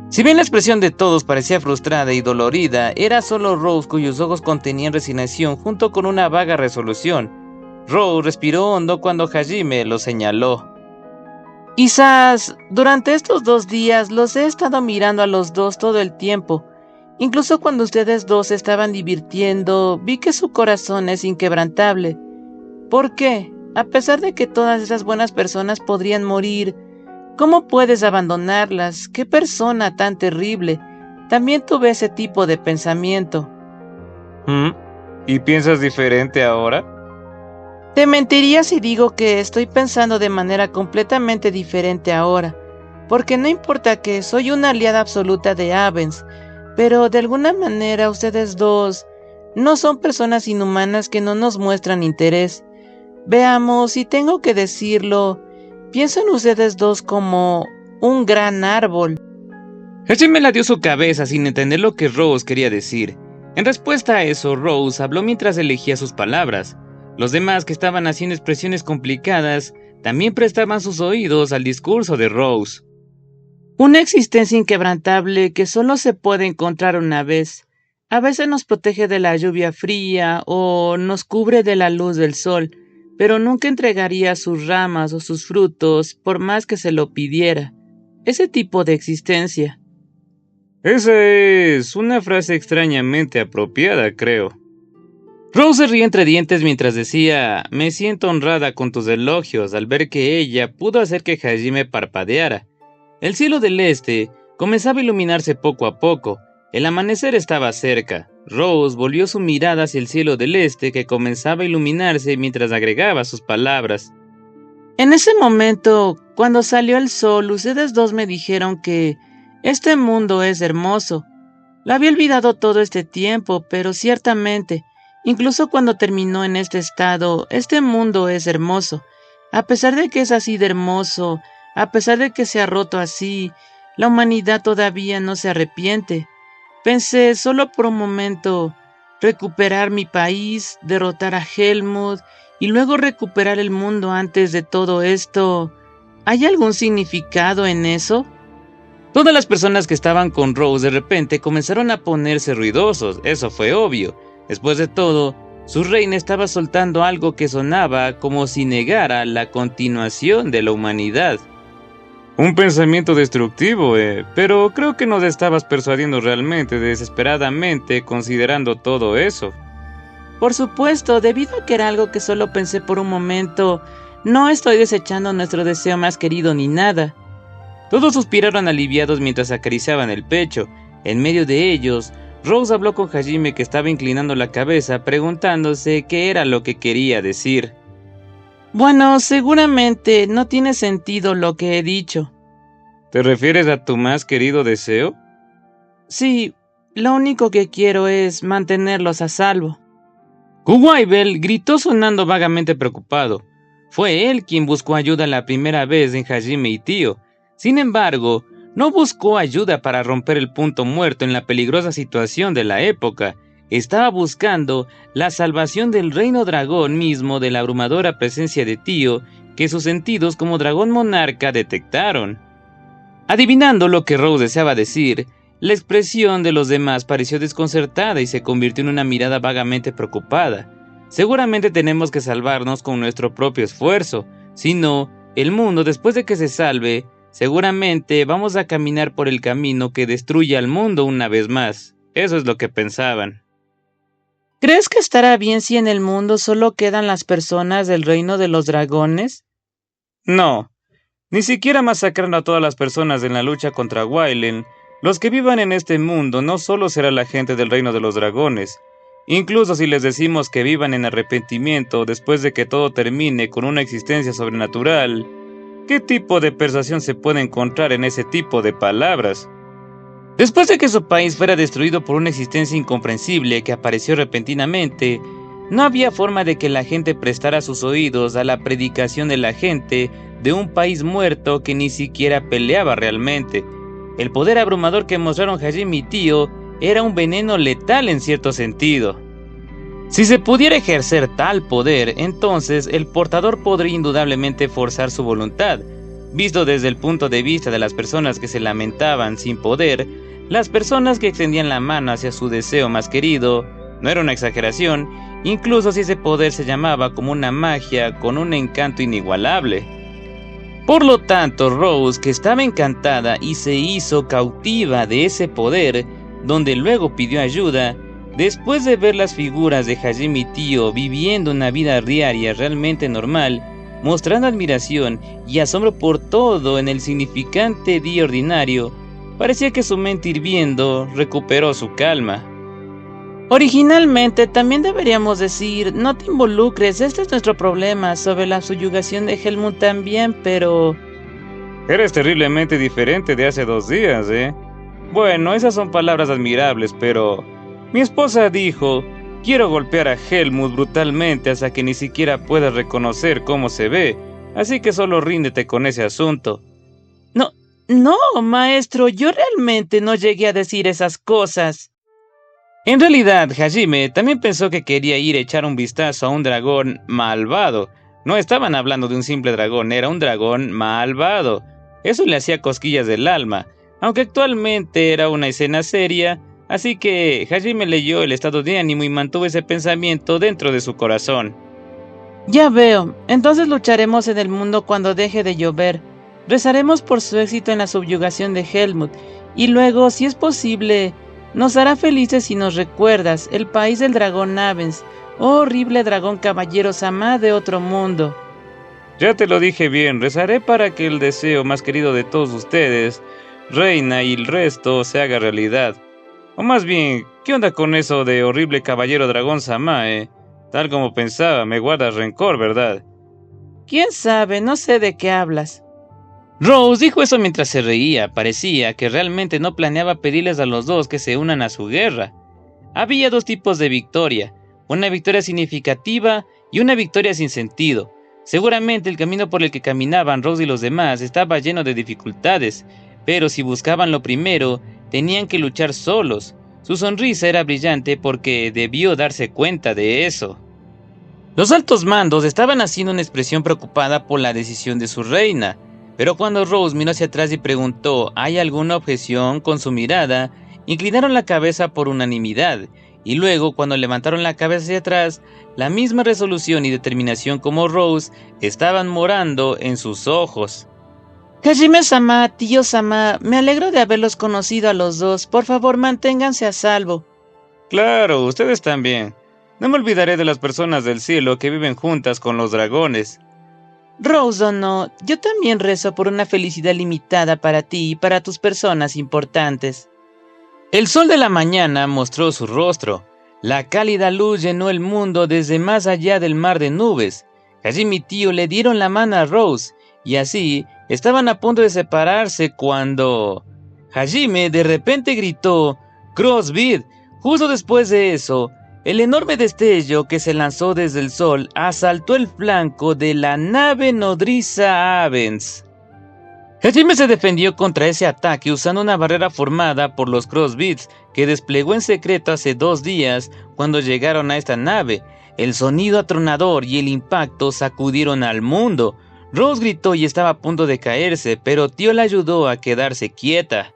Si bien la expresión de todos parecía frustrada y dolorida, era solo Rose cuyos ojos contenían resignación junto con una vaga resolución. Rose respiró hondo cuando Hajime lo señaló. Quizás durante estos 2 días los he estado mirando a los dos todo el tiempo. Incluso cuando ustedes dos se estaban divirtiendo, vi que su corazón es inquebrantable. ¿Por qué? A pesar de que todas esas buenas personas podrían morir, ¿cómo puedes abandonarlas? ¡Qué persona tan terrible! También tuve ese tipo de pensamiento. ¿Y piensas diferente ahora? Te mentiría si digo que estoy pensando de manera completamente diferente ahora, porque no importa que soy una aliada absoluta de Avens, pero de alguna manera ustedes dos no son personas inhumanas que no nos muestran interés. Veamos, si tengo que decirlo, pienso en ustedes dos como un gran árbol. Hajime la dio su cabeza sin entender lo que Rose quería decir. En respuesta a eso, Rose habló mientras elegía sus palabras. Los demás que estaban haciendo expresiones complicadas también prestaban sus oídos al discurso de Rose. Una existencia inquebrantable que solo se puede encontrar una vez. A veces nos protege de la lluvia fría o nos cubre de la luz del sol, pero nunca entregaría sus ramas o sus frutos por más que se lo pidiera. Ese tipo de existencia. Esa es una frase extrañamente apropiada, creo. Rose se rió entre dientes mientras decía: me siento honrada con tus elogios al ver que ella pudo hacer que Hajime parpadeara. El cielo del este comenzaba a iluminarse poco a poco. El amanecer estaba cerca. Rose volvió su mirada hacia el cielo del este que comenzaba a iluminarse mientras agregaba sus palabras. En ese momento, cuando salió el sol, ustedes dos me dijeron que este mundo es hermoso. Lo había olvidado todo este tiempo, pero ciertamente, incluso cuando terminó en este estado, este mundo es hermoso. A pesar de que es así de hermoso, a pesar de que se ha roto así, la humanidad todavía no se arrepiente. Pensé solo por un momento recuperar mi país, derrotar a Helmut y luego recuperar el mundo antes de todo esto. ¿Hay algún significado en eso? Todas las personas que estaban con Rose de repente comenzaron a ponerse ruidosos, eso fue obvio. Después de todo, su reina estaba soltando algo que sonaba como si negara la continuación de la humanidad. Un pensamiento destructivo, pero creo que nos estabas persuadiendo realmente desesperadamente considerando todo eso. Por supuesto, debido a que era algo que solo pensé por un momento, no estoy desechando nuestro deseo más querido ni nada. Todos suspiraron aliviados mientras acariciaban el pecho. En medio de ellos, Rose habló con Hajime, que estaba inclinando la cabeza preguntándose qué era lo que quería decir. Bueno, seguramente no tiene sentido lo que he dicho. ¿Te refieres a tu más querido deseo? Sí, lo único que quiero es mantenerlos a salvo. Kuwaibel gritó sonando vagamente preocupado. Fue él quien buscó ayuda la primera vez en Hajime y Tío. Sin embargo, no buscó ayuda para romper el punto muerto en la peligrosa situación de la época. Estaba buscando la salvación del reino dragón mismo de la abrumadora presencia de Tío, que sus sentidos como dragón monarca detectaron. Adivinando lo que Rose deseaba decir, la expresión de los demás pareció desconcertada y se convirtió en una mirada vagamente preocupada. Seguramente tenemos que salvarnos con nuestro propio esfuerzo, si no, el mundo después de que se salve, seguramente vamos a caminar por el camino que destruye al mundo una vez más. Eso es lo que pensaban. ¿Crees que estará bien si en el mundo solo quedan las personas del reino de los dragones? No, ni siquiera masacrando a todas las personas en la lucha contra Wailen. Los que vivan en este mundo no solo será la gente del reino de los dragones. Incluso si les decimos que vivan en arrepentimiento después de que todo termine con una existencia sobrenatural, ¿qué tipo de persuasión se puede encontrar en ese tipo de palabras? Después de que su país fuera destruido por una existencia incomprensible que apareció repentinamente, no había forma de que la gente prestara sus oídos a la predicación de la gente de un país muerto que ni siquiera peleaba realmente. El poder abrumador que mostraron Hajime y Tío era un veneno letal en cierto sentido. Si se pudiera ejercer tal poder, entonces el portador podría indudablemente forzar su voluntad. Visto desde el punto de vista de las personas que se lamentaban sin poder, las personas que extendían la mano hacia su deseo más querido, no era una exageración, incluso si ese poder se llamaba como una magia con un encanto inigualable. Por lo tanto, Rose, que estaba encantada y se hizo cautiva de ese poder, donde luego pidió ayuda, después de ver las figuras de Hajime y Tío viviendo una vida diaria realmente normal, mostrando admiración y asombro por todo en el significante día ordinario, parecía que su mente hirviendo recuperó su calma. Originalmente también deberíamos decir, no te involucres, este es nuestro problema, sobre la subyugación de Helmut también, pero... Eres terriblemente diferente de hace 2 días, ¿eh? Bueno, esas son palabras admirables, pero... Mi esposa dijo, quiero golpear a Helmut brutalmente hasta que ni siquiera puedas reconocer cómo se ve, así que solo ríndete con ese asunto. No, maestro, yo realmente no llegué a decir esas cosas. En realidad, Hajime también pensó que quería ir a echar un vistazo a un dragón malvado. No estaban hablando de un simple dragón, era un dragón malvado. Eso le hacía cosquillas del alma, aunque actualmente era una escena seria, así que Hajime leyó el estado de ánimo y mantuvo ese pensamiento dentro de su corazón. Ya veo, entonces lucharemos en el mundo cuando deje de llover. Rezaremos por su éxito en la subyugación de Helmut, y luego, si es posible, nos hará felices si nos recuerdas el país del dragón Navens, oh horrible dragón caballero Sama de otro mundo. Ya te lo dije bien, rezaré para que el deseo más querido de todos ustedes, reina, y el resto se haga realidad. O más bien, ¿qué onda con eso de horrible caballero dragón Sama, Tal como pensaba, me guardas rencor, ¿verdad? ¿Quién sabe? No sé de qué hablas. Rose dijo eso mientras se reía. Parecía que realmente no planeaba pedirles a los dos que se unan a su guerra. Había dos tipos de victoria, una victoria significativa y una victoria sin sentido. Seguramente el camino por el que caminaban Rose y los demás estaba lleno de dificultades, pero si buscaban lo primero, tenían que luchar solos. Su sonrisa era brillante porque debió darse cuenta de eso. Los altos mandos estaban haciendo una expresión preocupada por la decisión de su reina, pero cuando Rose miró hacia atrás y preguntó ¿hay alguna objeción? Con su mirada, inclinaron la cabeza por unanimidad, y luego cuando levantaron la cabeza hacia atrás, la misma resolución y determinación como Rose estaban morando en sus ojos. Hajime-sama, tío-sama, me alegro de haberlos conocido a los dos. Por favor, manténganse a salvo. Claro, ustedes también. No me olvidaré de las personas del cielo que viven juntas con los dragones. Rose o no, yo también rezo por una felicidad limitada para ti y para tus personas importantes. El sol de la mañana mostró su rostro. La cálida luz llenó el mundo desde más allá del mar de nubes. Hajime y tío le dieron la mano a Rose, y así estaban a punto de separarse cuando Hajime de repente gritó «Crossbeat». Justo después de eso, el enorme destello que se lanzó desde el sol asaltó el flanco de la nave nodriza Avens. Hajime se defendió contra ese ataque usando una barrera formada por los Crossbeats que desplegó en secreto hace 2 días cuando llegaron a esta nave. El sonido atronador y el impacto sacudieron al mundo. Rose gritó y estaba a punto de caerse, pero tío la ayudó a quedarse quieta.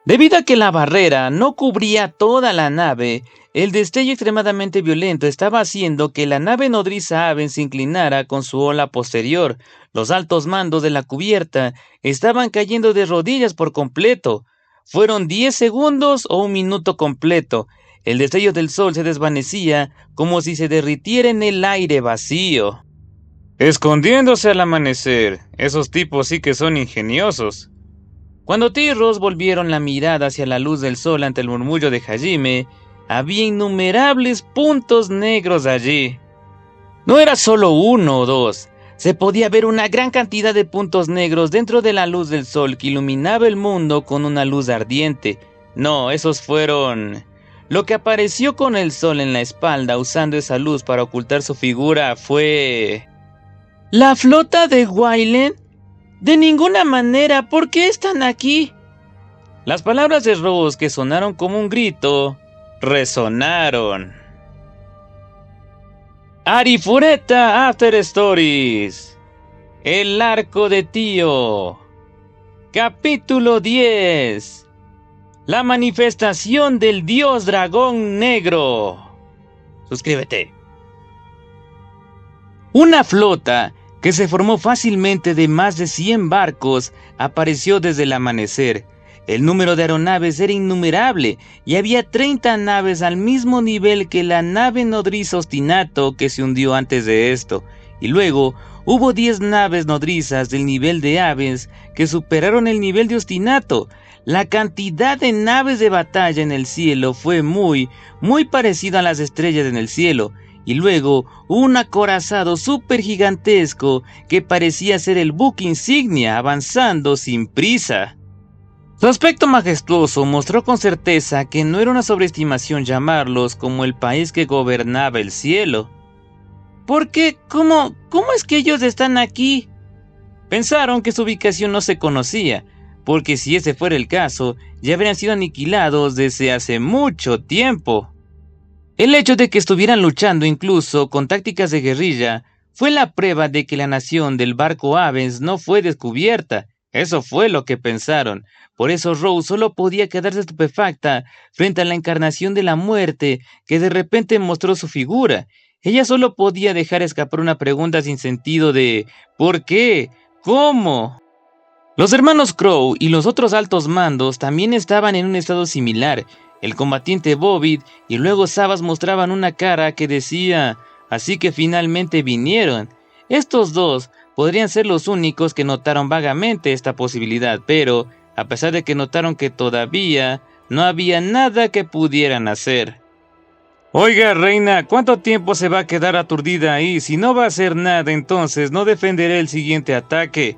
Debido a que la barrera no cubría toda la nave, el destello extremadamente violento estaba haciendo que la nave nodriza Avens se inclinara con su ola posterior. Los altos mandos de la cubierta estaban cayendo de rodillas por completo. Fueron 10 segundos o 1 minuto completo. El destello del sol se desvanecía como si se derritiera en el aire vacío. Escondiéndose al amanecer. Esos tipos sí que son ingeniosos. Cuando Tío y Rose volvieron la mirada hacia la luz del sol ante el murmullo de Hajime, había innumerables puntos negros allí. No era solo 1 o 2, se podía ver una gran cantidad de puntos negros dentro de la luz del sol que iluminaba el mundo con una luz ardiente. No, esos fueron... Lo que apareció con el sol en la espalda usando esa luz para ocultar su figura fue... ¿La flota de Wayland? De ninguna manera, ¿por qué están aquí? Las palabras de Rose, que sonaron como un grito, resonaron. Arifureta After Stories. El arco de Tío. Capítulo 10. La manifestación del dios dragón negro. Suscríbete. Una flota que se formó fácilmente de más de 100 barcos, apareció desde el amanecer. El número de aeronaves era innumerable y había 30 naves al mismo nivel que la nave nodriza Ostinato que se hundió antes de esto, y luego hubo 10 naves nodrizas del nivel de Avens que superaron el nivel de Ostinato. La cantidad de naves de batalla en el cielo fue muy parecida a las estrellas en el cielo. Y luego un acorazado súper gigantesco que parecía ser el buque insignia avanzando sin prisa. Su aspecto majestuoso mostró con certeza que no era una sobreestimación llamarlos como el país que gobernaba el cielo. ¿Por qué? ¿Cómo es que ellos están aquí? Pensaron que su ubicación no se conocía, porque si ese fuera el caso, ya habrían sido aniquilados desde hace mucho tiempo. El hecho de que estuvieran luchando incluso con tácticas de guerrilla fue la prueba de que la nación del barco Avens no fue descubierta. Eso fue lo que pensaron. Por eso Rose solo podía quedarse estupefacta frente a la encarnación de la muerte que de repente mostró su figura. Ella solo podía dejar escapar una pregunta sin sentido de ¿por qué? ¿Cómo? Los hermanos Crow y los otros altos mandos también estaban en un estado similar. El combatiente Bobby y luego Sabas mostraban una cara que decía, así que finalmente vinieron. Estos dos podrían ser los únicos que notaron vagamente esta posibilidad, pero a pesar de que notaron que todavía no había nada que pudieran hacer. Oiga, reina, ¿cuánto tiempo se va a quedar aturdida ahí? Si no va a hacer nada, entonces no defenderé el siguiente ataque.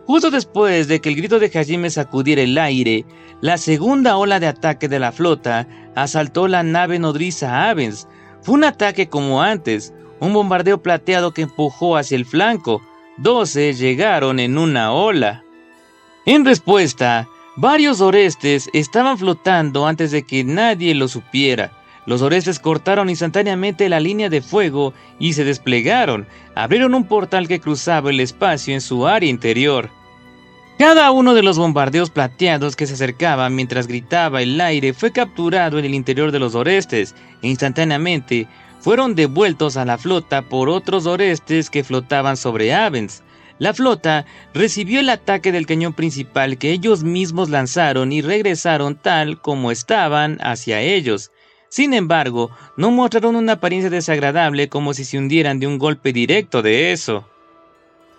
Justo después de que el grito de Hajime sacudiera el aire, la segunda ola de ataque de la flota asaltó la nave nodriza Avens. Fue un ataque como antes, un bombardeo plateado que empujó hacia el flanco. 12 llegaron en una ola. En respuesta, varios orestes estaban flotando antes de que nadie lo supiera. Los orestes cortaron instantáneamente la línea de fuego y se desplegaron. Abrieron un portal que cruzaba el espacio en su área interior. Cada uno de los bombardeos plateados que se acercaban mientras gritaba el aire fue capturado en el interior de los orestes e instantáneamente fueron devueltos a la flota por otros orestes que flotaban sobre Avens. La flota recibió el ataque del cañón principal que ellos mismos lanzaron y regresaron tal como estaban hacia ellos. Sin embargo, no mostraron una apariencia desagradable como si se hundieran de un golpe directo de eso.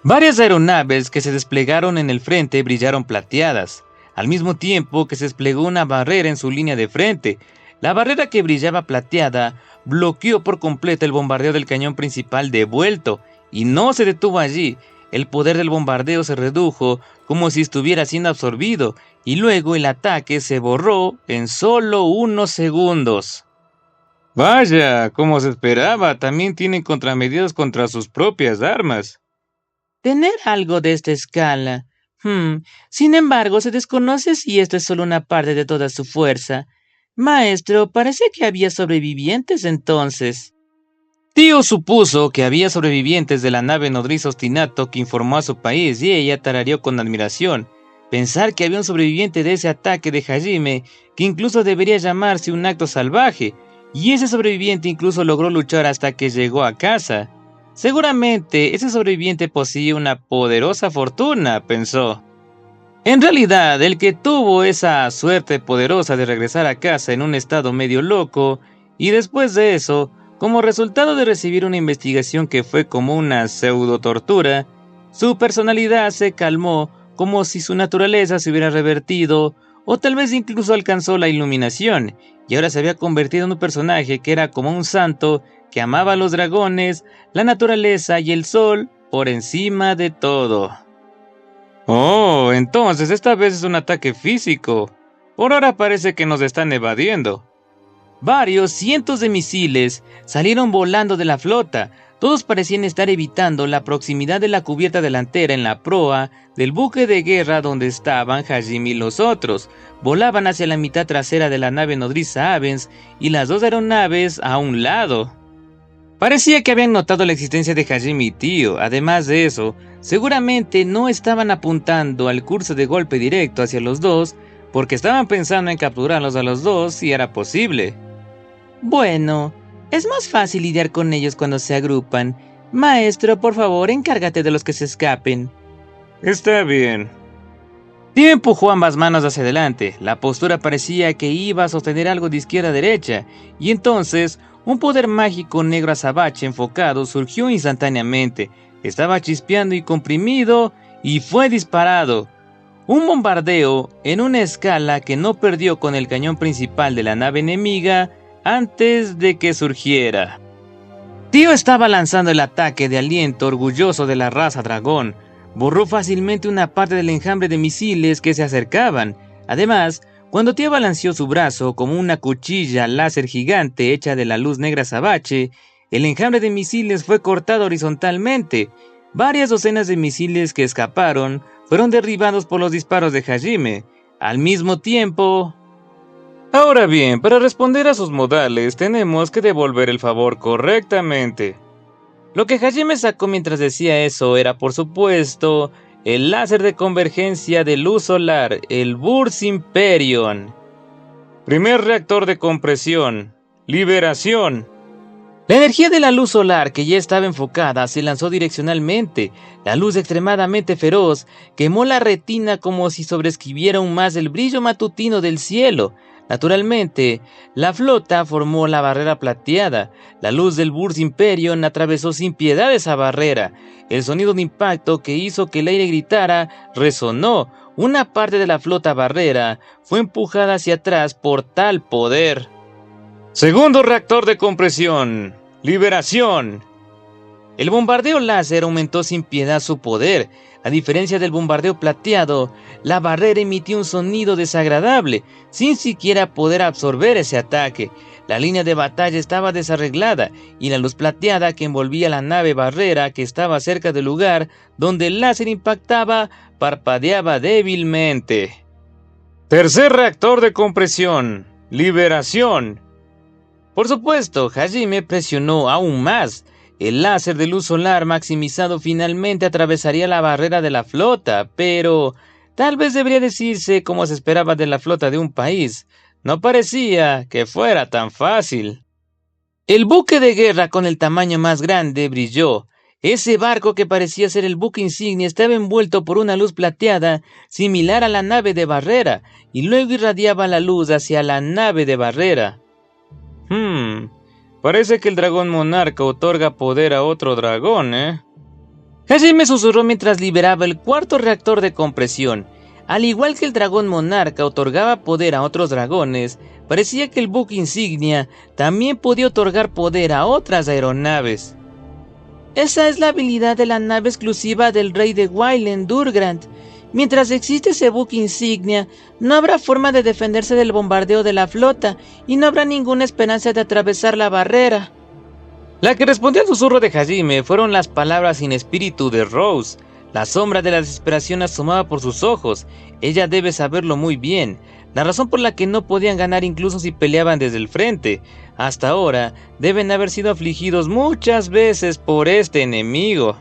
Varias aeronaves que se desplegaron en el frente brillaron plateadas, al mismo tiempo que se desplegó una barrera en su línea de frente. La barrera que brillaba plateada bloqueó por completo el bombardeo del cañón principal devuelto, y no se detuvo allí. El poder del bombardeo se redujo como si estuviera siendo absorbido, y luego el ataque se borró en solo unos segundos. Vaya, como se esperaba, también tienen contramedidas contra sus propias armas. Tener algo de esta escala. Sin embargo, se desconoce si esto es solo una parte de toda su fuerza. Maestro, parece que había sobrevivientes entonces. Tío supuso que había sobrevivientes de la nave nodriza Ostinato que informó a su país y ella tarareó con admiración. Pensar que había un sobreviviente de ese ataque de Hajime, que incluso debería llamarse un acto salvaje, y ese sobreviviente incluso logró luchar hasta que llegó a casa. Seguramente ese sobreviviente poseía una poderosa fortuna, pensó. En realidad, el que tuvo esa suerte poderosa de regresar a casa en un estado medio loco, y después de eso, como resultado de recibir una investigación que fue como una pseudo-tortura, su personalidad se calmó como si su naturaleza se hubiera revertido, o tal vez incluso alcanzó la iluminación, y ahora se había convertido en un personaje que era como un santo, que amaba a los dragones, la naturaleza y el sol por encima de todo. Oh, entonces esta vez es un ataque físico. Por ahora parece que nos están evadiendo. Varios cientos de misiles salieron volando de la flota. Todos parecían estar evitando la proximidad de la cubierta delantera en la proa del buque de guerra donde estaban Hajime y los otros. Volaban hacia la mitad trasera de la nave nodriza Avens y las dos aeronaves a un lado. Parecía que habían notado la existencia de Hajime y Tío. Además de eso, seguramente no estaban apuntando al curso de golpe directo hacia los dos, porque estaban pensando en capturarlos a los dos si era posible. Bueno, es más fácil lidiar con ellos cuando se agrupan. Maestro, por favor, encárgate de los que se escapen. Está bien. Tío empujó ambas manos hacia adelante. La postura parecía que iba a sostener algo de izquierda a derecha, y entonces un poder mágico negro azabache enfocado surgió instantáneamente. Estaba chispeando y comprimido, y fue disparado. Un bombardeo en una escala que no perdió con el cañón principal de la nave enemiga antes de que surgiera. Tío estaba lanzando el ataque de aliento orgulloso de la raza dragón. Borró fácilmente una parte del enjambre de misiles que se acercaban. Además, cuando Tío balanceó su brazo como una cuchilla láser gigante hecha de la luz negra azabache, el enjambre de misiles fue cortado horizontalmente. Varias docenas de misiles que escaparon fueron derribados por los disparos de Hajime. Al mismo tiempo... Ahora bien, para responder a sus modales, tenemos que devolver el favor correctamente. Lo que Hajime sacó mientras decía eso era, por supuesto, el láser de convergencia de luz solar, el Burst Imperion. Primer reactor de compresión. Liberación. La energía de la luz solar, que ya estaba enfocada, se lanzó direccionalmente. La luz extremadamente feroz quemó la retina como si sobrescribiera aún más el brillo matutino del cielo. Naturalmente, la flota formó la barrera plateada. La luz del Burst Imperion atravesó sin piedad esa barrera. El sonido de impacto que hizo que el aire gritara resonó. Una parte de la flota barrera fue empujada hacia atrás por tal poder. Segundo reactor de compresión. Liberación. El bombardeo láser aumentó sin piedad su poder. A diferencia del bombardeo plateado, la barrera emitió un sonido desagradable, sin siquiera poder absorber ese ataque. La línea de batalla estaba desarreglada, y la luz plateada que envolvía la nave barrera que estaba cerca del lugar donde el láser impactaba, parpadeaba débilmente. Tercer reactor de compresión. Liberación. Por supuesto, Hajime presionó aún más. El láser de luz solar maximizado finalmente atravesaría la barrera de la flota, pero tal vez debería decirse como se esperaba de la flota de un país. No parecía que fuera tan fácil. El buque de guerra con el tamaño más grande brilló. Ese barco que parecía ser el buque insignia estaba envuelto por una luz plateada similar a la nave de barrera, y luego irradiaba la luz hacia la nave de barrera. Parece que el dragón monarca otorga poder a otro dragón, ¿eh? Hajime susurró mientras liberaba el cuarto reactor de compresión. Al igual que el dragón monarca otorgaba poder a otros dragones, parecía que el buque insignia también podía otorgar poder a otras aeronaves. Esa es la habilidad de la nave exclusiva del rey de Wayland, Durgrand. Mientras existe ese buque insignia, no habrá forma de defenderse del bombardeo de la flota, y no habrá ninguna esperanza de atravesar la barrera. La que respondió al susurro de Hajime fueron las palabras sin espíritu de Rose. La sombra de la desesperación asomaba por sus ojos. Ella debe saberlo muy bien. La razón por la que no podían ganar incluso si peleaban desde el frente. Hasta ahora, deben haber sido afligidos muchas veces por este enemigo.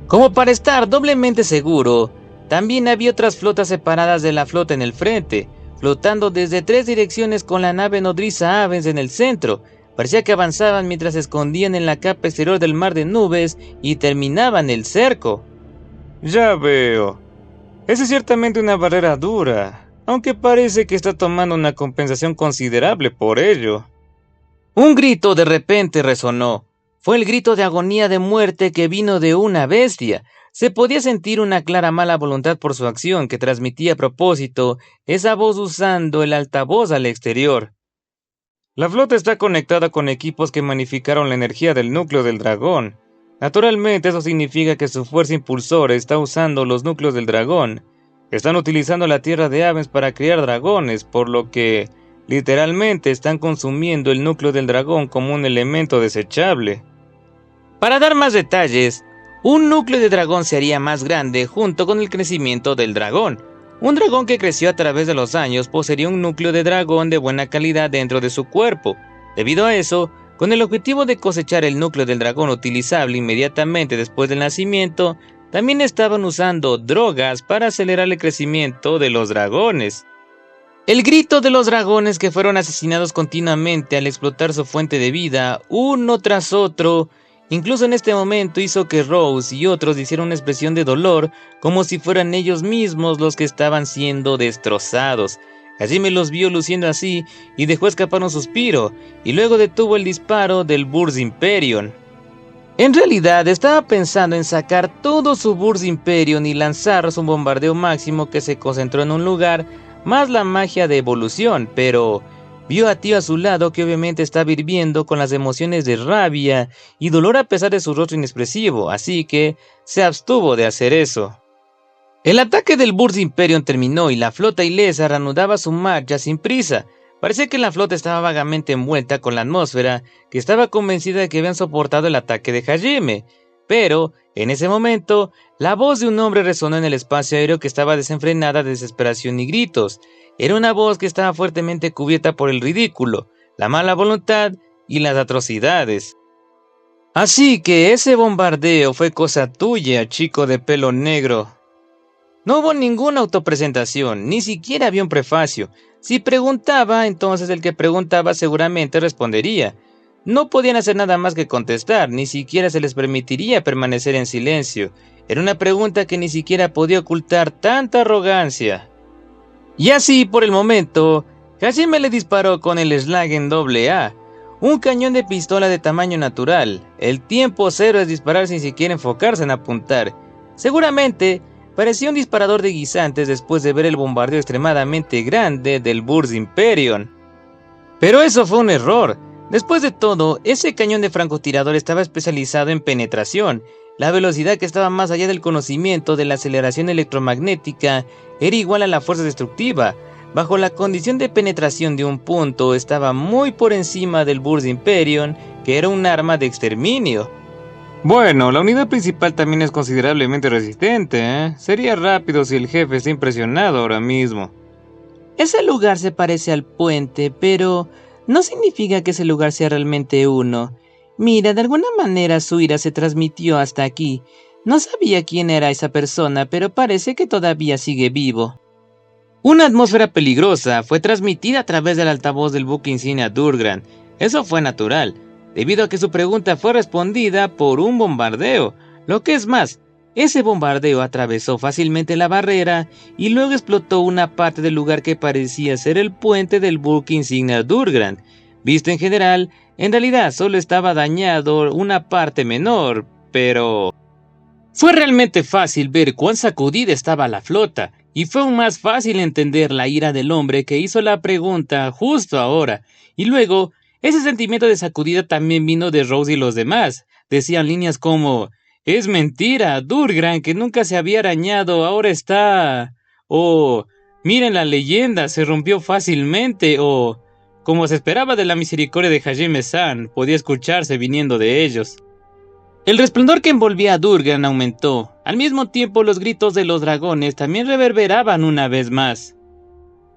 Como para estar doblemente seguro, también había otras flotas separadas de la flota en el frente, flotando desde 3 direcciones con la nave nodriza Avens en el centro. Parecía que avanzaban mientras se escondían en la capa exterior del mar de nubes y terminaban el cerco. Ya veo. Esa es ciertamente una barrera dura, aunque parece que está tomando una compensación considerable por ello. Un grito de repente resonó. Fue el grito de agonía de muerte que vino de una bestia. Se podía sentir una clara mala voluntad por su acción que transmitía a propósito esa voz usando el altavoz al exterior. La flota está conectada con equipos que magnificaron la energía del núcleo del dragón. Naturalmente eso significa que su fuerza impulsora está usando los núcleos del dragón. Están utilizando la tierra de Avens para criar dragones, por lo que literalmente están consumiendo el núcleo del dragón como un elemento desechable. Para dar más detalles, un núcleo de dragón se haría más grande junto con el crecimiento del dragón. Un dragón que creció a través de los años poseería un núcleo de dragón de buena calidad dentro de su cuerpo. Debido a eso, con el objetivo de cosechar el núcleo del dragón utilizable inmediatamente después del nacimiento, también estaban usando drogas para acelerar el crecimiento de los dragones. El grito de los dragones que fueron asesinados continuamente al explotar su fuente de vida, uno tras otro, incluso en este momento hizo que Rose y otros hicieran una expresión de dolor, como si fueran ellos mismos los que estaban siendo destrozados. Hajime los vio luciendo así y dejó escapar un suspiro, y luego detuvo el disparo del Burst Imperion. En realidad estaba pensando en sacar todo su Burst Imperion y lanzar un bombardeo máximo que se concentró en un lugar, más la magia de evolución, pero vio a Tío a su lado que obviamente estaba hirviendo con las emociones de rabia y dolor a pesar de su rostro inexpresivo, así que se abstuvo de hacer eso. El ataque del Burst Imperion terminó y la flota ilesa reanudaba su marcha sin prisa. Parecía que la flota estaba vagamente envuelta con la atmósfera, que estaba convencida de que habían soportado el ataque de Hajime. Pero, en ese momento, la voz de un hombre resonó en el espacio aéreo que estaba desenfrenada de desesperación y gritos. Era una voz que estaba fuertemente cubierta por el ridículo, la mala voluntad y las atrocidades. Así que ese bombardeo fue cosa tuya, chico de pelo negro. No hubo ninguna autopresentación, ni siquiera había un prefacio. Si preguntaba, entonces el que preguntaba seguramente respondería. No podían hacer nada más que contestar, ni siquiera se les permitiría permanecer en silencio. Era una pregunta que ni siquiera podía ocultar tanta arrogancia. Y así, por el momento, Hajime le disparó con el Slagen AA, un cañón de pistola de tamaño natural. El tiempo cero es disparar sin siquiera enfocarse en apuntar. Seguramente parecía un disparador de guisantes después de ver el bombardeo extremadamente grande del Burst Imperion. Pero eso fue un error. Después de todo, ese cañón de francotirador estaba especializado en penetración. La velocidad que estaba más allá del conocimiento de la aceleración electromagnética era igual a la fuerza destructiva. Bajo la condición de penetración de un punto, estaba muy por encima del Burst Imperium, que era un arma de exterminio. Bueno, la unidad principal también es considerablemente resistente, ¿eh? Sería rápido si el jefe está impresionado ahora mismo. Ese lugar se parece al puente, pero no significa que ese lugar sea realmente uno. Mira, de alguna manera su ira se transmitió hasta aquí. No sabía quién era esa persona, pero parece que todavía sigue vivo. Una atmósfera peligrosa fue transmitida a través del altavoz del buque insignia Durgran. Eso fue natural, debido a que su pregunta fue respondida por un bombardeo. Lo que es más, ese bombardeo atravesó fácilmente la barrera y luego explotó una parte del lugar que parecía ser el puente del buque insignia Durgran. Visto en general, en realidad solo estaba dañado una parte menor, pero fue realmente fácil ver cuán sacudida estaba la flota, y fue aún más fácil entender la ira del hombre que hizo la pregunta justo ahora. Y luego, ese sentimiento de sacudida también vino de Rose y los demás. Decían líneas como: «Es mentira, Durgran, que nunca se había arañado, ahora está...» o «Miren la leyenda, se rompió fácilmente», o «Como se esperaba de la misericordia de Hajime-san», podía escucharse viniendo de ellos. El resplandor que envolvía a Durgran aumentó. Al mismo tiempo, los gritos de los dragones también reverberaban una vez más.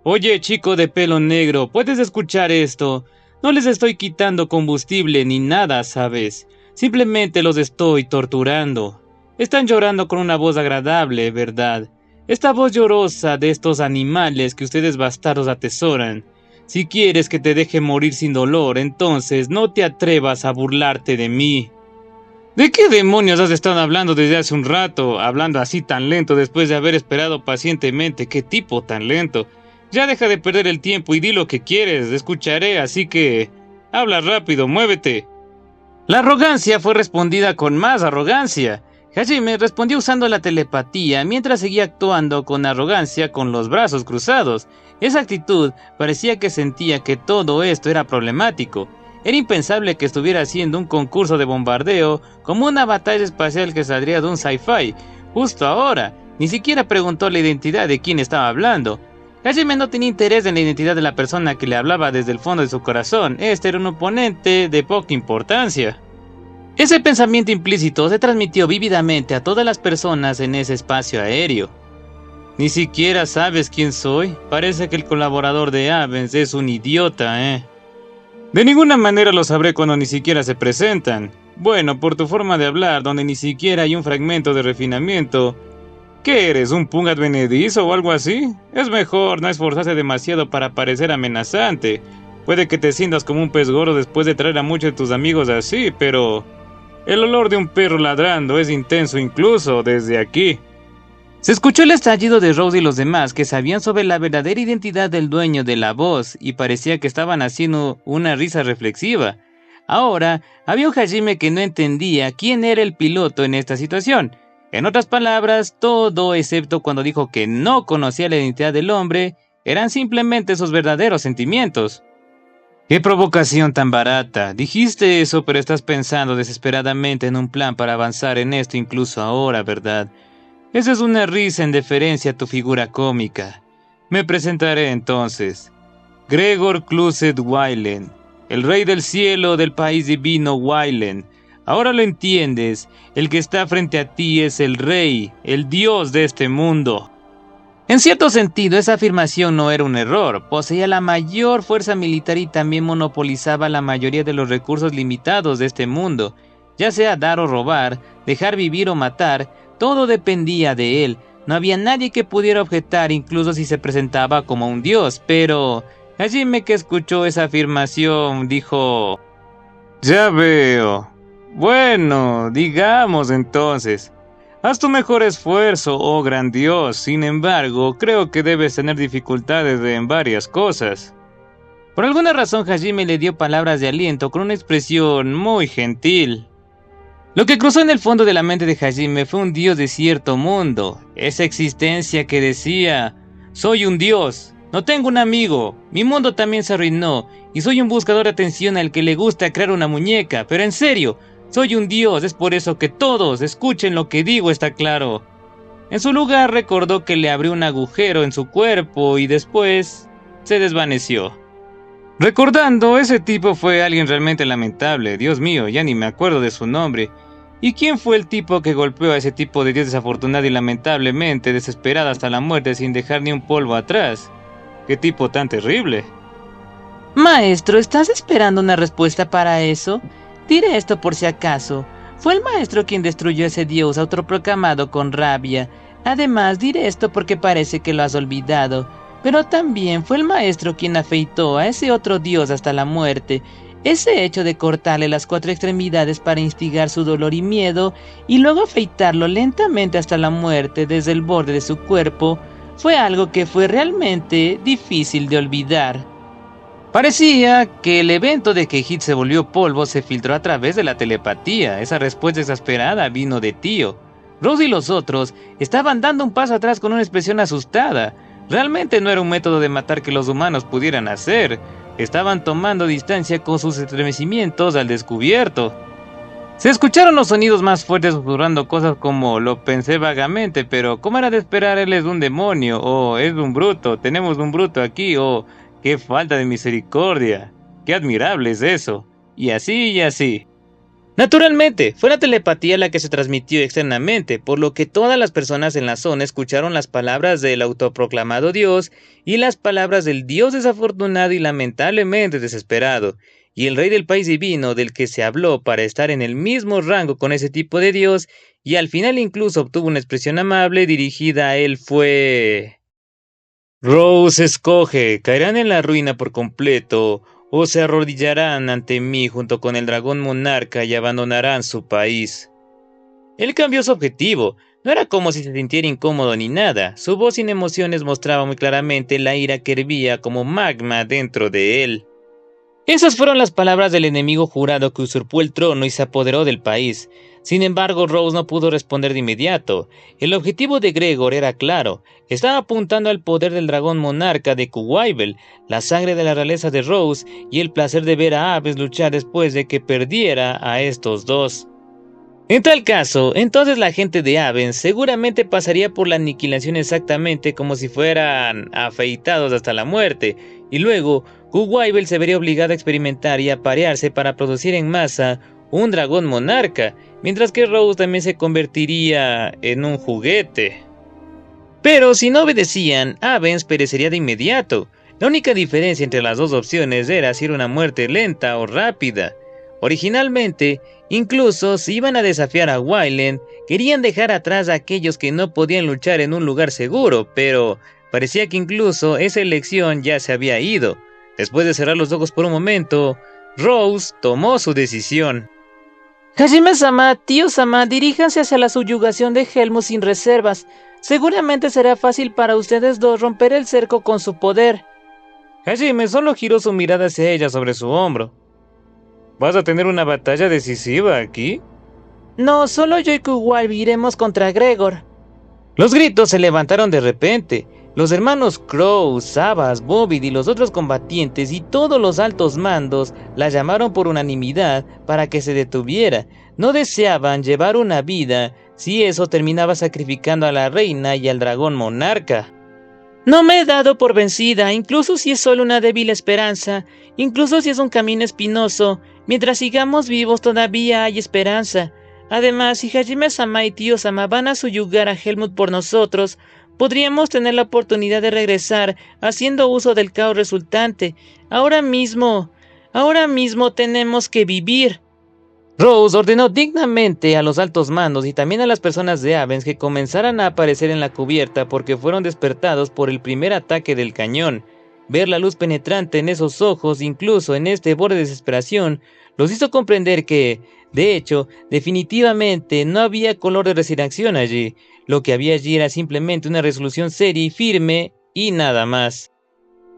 «Oye, chico de pelo negro, ¿puedes escuchar esto? No les estoy quitando combustible ni nada, ¿sabes? Simplemente los estoy torturando. Están llorando con una voz agradable, ¿verdad? Esta voz llorosa de estos animales que ustedes bastardos atesoran. Si quieres que te deje morir sin dolor, entonces no te atrevas a burlarte de mí». ¿De qué demonios has estado hablando desde hace un rato? Hablando así tan lento después de haber esperado pacientemente. ¿Qué tipo tan lento? Ya deja de perder el tiempo y di lo que quieres. Escucharé, así que... habla rápido, muévete. La arrogancia fue respondida con más arrogancia. Hajime respondió usando la telepatía mientras seguía actuando con arrogancia con los brazos cruzados. Esa actitud parecía que sentía que todo esto era problemático. Era impensable que estuviera haciendo un concurso de bombardeo como una batalla espacial que saldría de un sci-fi. Justo ahora, ni siquiera preguntó la identidad de quién estaba hablando. Hajime no tenía interés en la identidad de la persona que le hablaba desde el fondo de su corazón. Este era un oponente de poca importancia. Ese pensamiento implícito se transmitió vívidamente a todas las personas en ese espacio aéreo. Ni siquiera sabes quién soy. Parece que el colaborador de Avens es un idiota, ¿eh? De ninguna manera lo sabré cuando ni siquiera se presentan. Bueno, por tu forma de hablar, donde ni siquiera hay un fragmento de refinamiento. ¿Qué eres, un punk advenedizo o algo así? Es mejor no esforzarse demasiado para parecer amenazante. Puede que te sientas como un pez gordo después de traer a muchos de tus amigos así, pero... el olor de un perro ladrando es intenso incluso desde aquí. Se escuchó el estallido de Rose y los demás que sabían sobre la verdadera identidad del dueño de la voz y parecía que estaban haciendo una risa reflexiva. Ahora, había un Hajime que no entendía quién era el piloto en esta situación. En otras palabras, todo excepto cuando dijo que no conocía la identidad del hombre, eran simplemente sus verdaderos sentimientos. ¡Qué provocación tan barata! Dijiste eso, pero estás pensando desesperadamente en un plan para avanzar en esto incluso ahora, ¿verdad? Esa es una risa en deferencia a tu figura cómica. Me presentaré entonces. Gregor Kluset Weyland, el rey del cielo del país divino Weyland. Ahora lo entiendes, el que está frente a ti es el rey, el dios de este mundo. En cierto sentido, esa afirmación no era un error. Poseía la mayor fuerza militar y también monopolizaba la mayoría de los recursos limitados de este mundo. Ya sea dar o robar, dejar vivir o matar, todo dependía de él. No había nadie que pudiera objetar, incluso si se presentaba como un dios. Pero Hajime, que escuchó esa afirmación, dijo: «Ya veo. Bueno, digamos entonces. Haz tu mejor esfuerzo, oh gran dios. Sin embargo, creo que debes tener dificultades en varias cosas». Por alguna razón, Hajime le dio palabras de aliento con una expresión muy gentil. Lo que cruzó en el fondo de la mente de Hajime fue un dios de cierto mundo, esa existencia que decía: «Soy un dios». No tengo un amigo, mi mundo también se arruinó, y soy un buscador de atención al que le gusta crear una muñeca, pero en serio, soy un dios, es por eso que todos escuchen lo que digo, está claro. En su lugar recordó que le abrió un agujero en su cuerpo y después se desvaneció. Recordando, ese tipo fue alguien realmente lamentable, Dios mío, ya ni me acuerdo de su nombre. ¿Y quién fue el tipo que golpeó a ese tipo de dios desafortunado y lamentablemente desesperado hasta la muerte sin dejar ni un polvo atrás? ¡Qué tipo tan terrible! Maestro, ¿estás esperando una respuesta para eso? Diré esto por si acaso. Fue el maestro quien destruyó ese dios autoproclamado con rabia. Además, diré esto porque parece que lo has olvidado. Pero también fue el maestro quien afeitó a ese otro dios hasta la muerte. Ese hecho de cortarle las 4 extremidades para instigar su dolor y miedo, y luego afeitarlo lentamente hasta la muerte desde el borde de su cuerpo, fue algo que fue realmente difícil de olvidar. Parecía que el evento de que Hit se volvió polvo se filtró a través de la telepatía. Esa respuesta exasperada vino de Tío. Rose y los otros estaban dando un paso atrás con una expresión asustada. Realmente no era un método de matar que los humanos pudieran hacer. Estaban tomando distancia con sus estremecimientos al descubierto. Se escucharon los sonidos más fuertes susurrando cosas como "lo pensé vagamente, pero ¿cómo era de esperar? Él es un demonio", o "es un bruto, tenemos un bruto aquí", o "qué falta de misericordia, qué admirable es eso", y así y así. Naturalmente, fue la telepatía la que se transmitió externamente, por lo que todas las personas en la zona escucharon las palabras del autoproclamado dios y las palabras del dios desafortunado y lamentablemente desesperado, y el rey del país divino del que se habló para estar en el mismo rango con ese tipo de dios, y al final incluso obtuvo una expresión amable dirigida a él fue... Rose escoge, caerán en la ruina por completo, o se arrodillarán ante mí junto con el dragón monarca y abandonarán su país. Él cambió su objetivo, no era como si se sintiera incómodo ni nada, su voz sin emociones mostraba muy claramente la ira que hervía como magma dentro de él. Esas fueron las palabras del enemigo jurado que usurpó el trono y se apoderó del país. Sin embargo, Rose no pudo responder de inmediato. El objetivo de Gregor era claro. Estaba apuntando al poder del dragón monarca de Kuwaibel, la sangre de la realeza de Rose y el placer de ver a Aves luchar después de que perdiera a estos dos. En tal caso, entonces la gente de Aven seguramente pasaría por la aniquilación exactamente como si fueran afeitados hasta la muerte, y luego Kuwaibel se vería obligado a experimentar y aparearse para producir en masa un dragón monarca, mientras que Rose también se convertiría en un juguete. Pero si no obedecían, Avens perecería de inmediato. La única diferencia entre las dos opciones era si era una muerte lenta o rápida. Originalmente, incluso si iban a desafiar a Wayland, querían dejar atrás a aquellos que no podían luchar en un lugar seguro, pero parecía que incluso esa elección ya se había ido. Después de cerrar los ojos por un momento, Rose tomó su decisión. Hajime-sama, tío-sama, diríjanse hacia la subyugación de Helmut sin reservas. Seguramente será fácil para ustedes dos romper el cerco con su poder. Hajime solo giró su mirada hacia ella sobre su hombro. ¿Vas a tener una batalla decisiva aquí? No, solo yo y Kuwaibel iremos contra Gregor. Los gritos se levantaron de repente. Los hermanos Crow, Sabas, Bobbid y los otros combatientes y todos los altos mandos la llamaron por unanimidad para que se detuviera. No deseaban llevar una vida si eso terminaba sacrificando a la reina y al dragón monarca. No me he dado por vencida, incluso si es solo una débil esperanza, incluso si es un camino espinoso. Mientras sigamos vivos todavía hay esperanza. Además, si Hajime-sama y tío-sama van a subyugar a Helmut por nosotros, podríamos tener la oportunidad de regresar haciendo uso del caos resultante. Ahora mismo tenemos que vivir. Rose ordenó dignamente a los altos mandos y también a las personas de Avens que comenzaran a aparecer en la cubierta porque fueron despertados por el primer ataque del cañón. Ver la luz penetrante en esos ojos, incluso en este borde de desesperación, los hizo comprender que, de hecho, definitivamente no había color de resignación allí. Lo que había allí era simplemente una resolución seria y firme y nada más.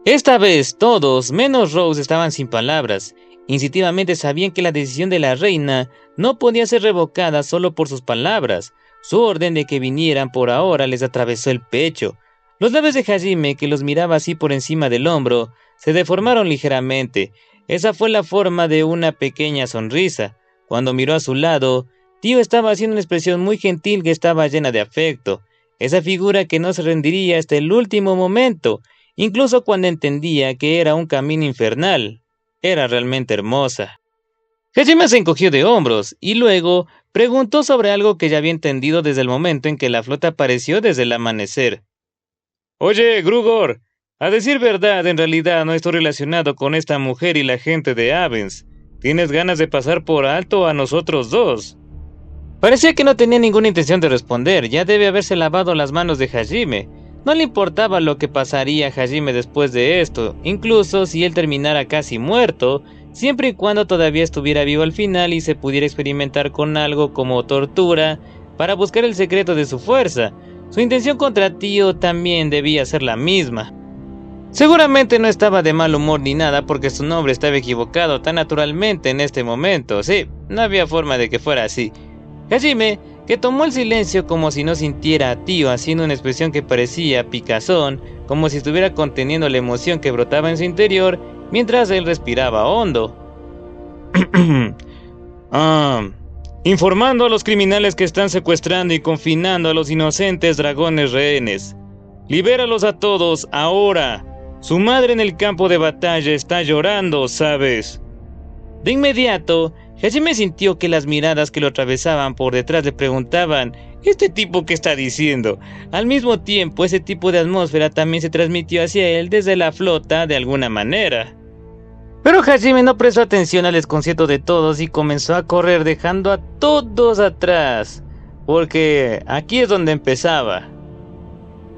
Esta vez todos, menos Rose, estaban sin palabras. Instintivamente sabían que la decisión de la reina no podía ser revocada solo por sus palabras. Su orden de que vinieran por ahora les atravesó el pecho. Los labios de Hajime, que los miraba así por encima del hombro, se deformaron ligeramente. Esa fue la forma de una pequeña sonrisa. Cuando miró a su lado, Tio estaba haciendo una expresión muy gentil que estaba llena de afecto. Esa figura que no se rendiría hasta el último momento, incluso cuando entendía que era un camino infernal. Era realmente hermosa. Hajime se encogió de hombros y luego preguntó sobre algo que ya había entendido desde el momento en que la flota apareció desde el amanecer. Oye, Grugor, a decir verdad, en realidad no estoy relacionado con esta mujer y la gente de Avens. ¿Tienes ganas de pasar por alto a nosotros dos? Parecía que no tenía ninguna intención de responder, ya debe haberse lavado las manos de Hajime. No le importaba lo que pasaría a Hajime después de esto, incluso si él terminara casi muerto, siempre y cuando todavía estuviera vivo al final y se pudiera experimentar con algo como tortura para buscar el secreto de su fuerza. Su intención contra Tio también debía ser la misma. Seguramente no estaba de mal humor ni nada porque su nombre estaba equivocado tan naturalmente en este momento. Sí, no había forma de que fuera así. Hajime, que tomó el silencio como si no sintiera a Tio haciendo una expresión que parecía picazón, como si estuviera conteniendo la emoción que brotaba en su interior mientras él respiraba hondo. Informando a los criminales que están secuestrando y confinando a los inocentes dragones rehenes. Libéralos a todos ahora. Su madre en el campo de batalla está llorando, ¿sabes? De inmediato, Hajime sintió que las miradas que lo atravesaban por detrás le preguntaban, ¿este tipo qué está diciendo? Al mismo tiempo, ese tipo de atmósfera también se transmitió hacia él desde la flota de alguna manera. Pero Hajime no prestó atención al desconcierto de todos y comenzó a correr dejando a todos atrás, porque aquí es donde empezaba.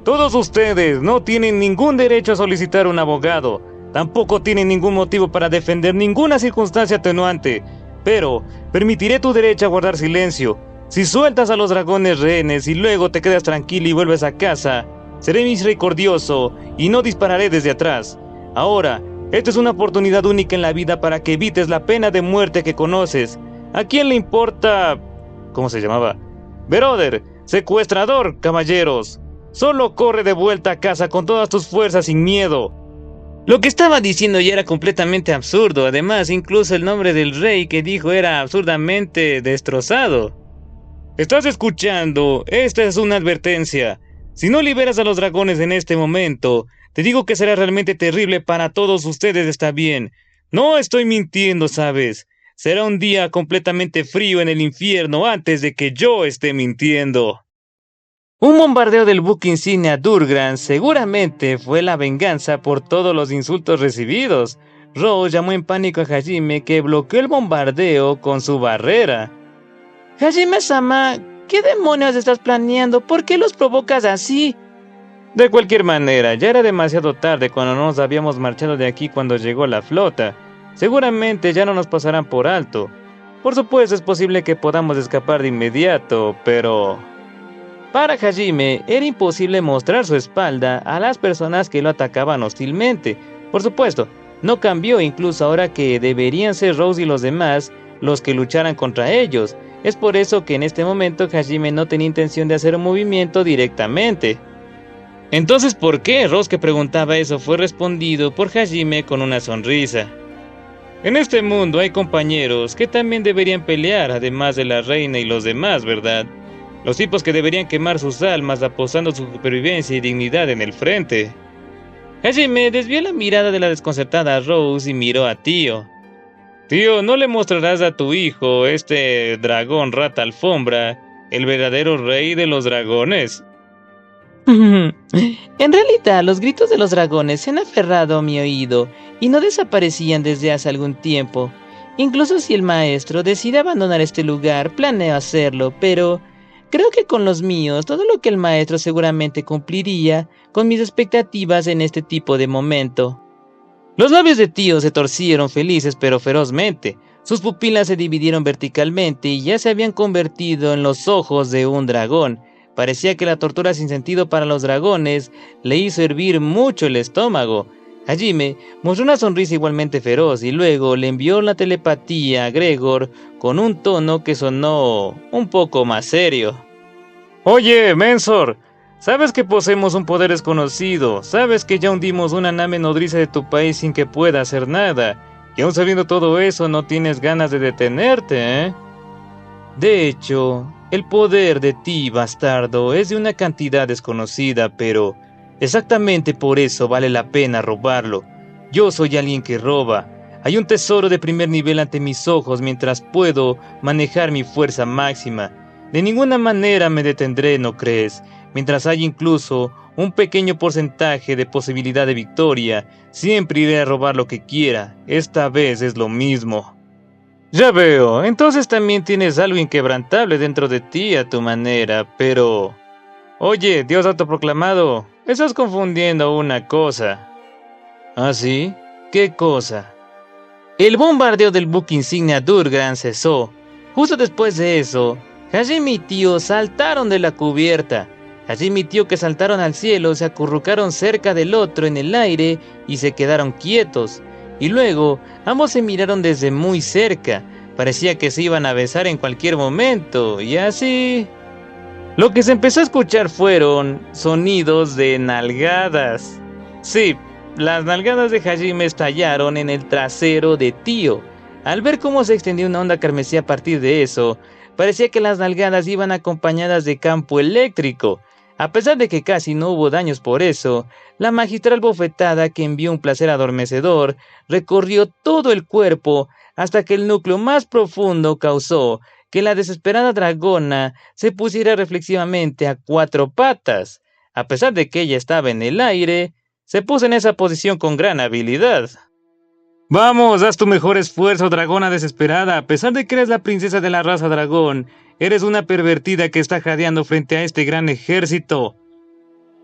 Todos ustedes no tienen ningún derecho a solicitar un abogado, tampoco tienen ningún motivo para defender ninguna circunstancia atenuante, pero permitiré tu derecho a guardar silencio. Si sueltas a los dragones rehenes y luego te quedas tranquilo y vuelves a casa, seré misericordioso y no dispararé desde atrás. Ahora, esta es una oportunidad única en la vida para que evites la pena de muerte que conoces. ¿A quién le importa? ¿Cómo se llamaba? Brother, secuestrador, caballeros. Solo corre de vuelta a casa con todas tus fuerzas sin miedo. Lo que estaba diciendo ya era completamente absurdo. Además, incluso el nombre del rey que dijo era absurdamente destrozado. ¿Estás escuchando? Esta es una advertencia. Si no liberas a los dragones en este momento, te digo que será realmente terrible para todos ustedes, ¿está bien? No estoy mintiendo, ¿sabes? Será un día completamente frío en el infierno antes de que yo esté mintiendo. Un bombardeo del buque insignia Durgran seguramente fue la venganza por todos los insultos recibidos. Rose llamó en pánico a Hajime, que bloqueó el bombardeo con su barrera. Hajime-sama, ¿qué demonios estás planeando? ¿Por qué los provocas así? De cualquier manera, ya era demasiado tarde cuando nos habíamos marchado de aquí cuando llegó la flota. Seguramente ya no nos pasarán por alto. Por supuesto es posible que podamos escapar de inmediato, pero... Para Hajime era imposible mostrar su espalda a las personas que lo atacaban hostilmente. Por supuesto, no cambió incluso ahora que deberían ser Rose y los demás los que lucharan contra ellos. Es por eso que en este momento Hajime no tenía intención de hacer un movimiento directamente. Entonces, ¿por qué? Rose, que preguntaba eso, fue respondido por Hajime con una sonrisa. En este mundo hay compañeros que también deberían pelear, además de la reina y los demás, ¿verdad? Los tipos que deberían quemar sus almas apostando su supervivencia y dignidad en el frente. Hajime desvió la mirada de la desconcertada Rose y miró a Tio. Tío, ¿no le mostrarás a tu hijo, este dragón rata alfombra, el verdadero rey de los dragones? En realidad, los gritos de los dragones se han aferrado a mi oído y no desaparecían desde hace algún tiempo. Incluso si el maestro decide abandonar este lugar, planeo hacerlo, pero... creo que con los míos, todo lo que el maestro seguramente cumpliría con mis expectativas en este tipo de momento. Los labios de Tio se torcieron felices pero ferozmente. Sus pupilas se dividieron verticalmente y ya se habían convertido en los ojos de un dragón. Parecía que la tortura sin sentido para los dragones le hizo hervir mucho el estómago. Hajime mostró una sonrisa igualmente feroz y luego le envió la telepatía a Gregor con un tono que sonó un poco más serio. Oye, Mensor, Sabes que poseemos un poder desconocido, sabes que ya hundimos una nave nodriza de tu país sin que pueda hacer nada, y aún sabiendo todo eso no tienes ganas de detenerte, ¿eh? De hecho, el poder de ti, bastardo, es de una cantidad desconocida, pero exactamente por eso vale la pena robarlo. Yo soy alguien que roba. Hay un tesoro de primer nivel ante mis ojos mientras puedo manejar mi fuerza máxima. De ninguna manera me detendré, ¿no crees? Mientras hay incluso un pequeño porcentaje de posibilidad de victoria, siempre iré a robar lo que quiera. Esta vez es lo mismo. Ya veo, entonces también tienes algo inquebrantable dentro de ti a tu manera, pero... Oye, Dios autoproclamado, estás confundiendo una cosa. ¿Ah, sí? ¿Qué cosa? El bombardeo del buque insignia Durgan cesó. Justo después de eso, Hajime y Tío saltaron de la cubierta. Hajime y Tío, que saltaron al cielo, se acurrucaron cerca del otro en el aire y se quedaron quietos. Y luego, ambos se miraron desde muy cerca. Parecía que se iban a besar en cualquier momento, y así... Lo que se empezó a escuchar fueron sonidos de nalgadas. Sí, las nalgadas de Hajime estallaron en el trasero de Tío. Al ver cómo se extendió una onda carmesí a partir de eso, parecía que las nalgadas iban acompañadas de campo eléctrico. A pesar de que casi no hubo daños por eso, la magistral bofetada, que envió un placer adormecedor, recorrió todo el cuerpo hasta que el núcleo más profundo causó que la desesperada dragona se pusiera reflexivamente a 4 patas. A pesar de que ella estaba en el aire, se puso en esa posición con gran habilidad. Vamos, haz tu mejor esfuerzo, dragona desesperada. A pesar de que eres la princesa de la raza dragón, eres una pervertida que está jadeando frente a este gran ejército.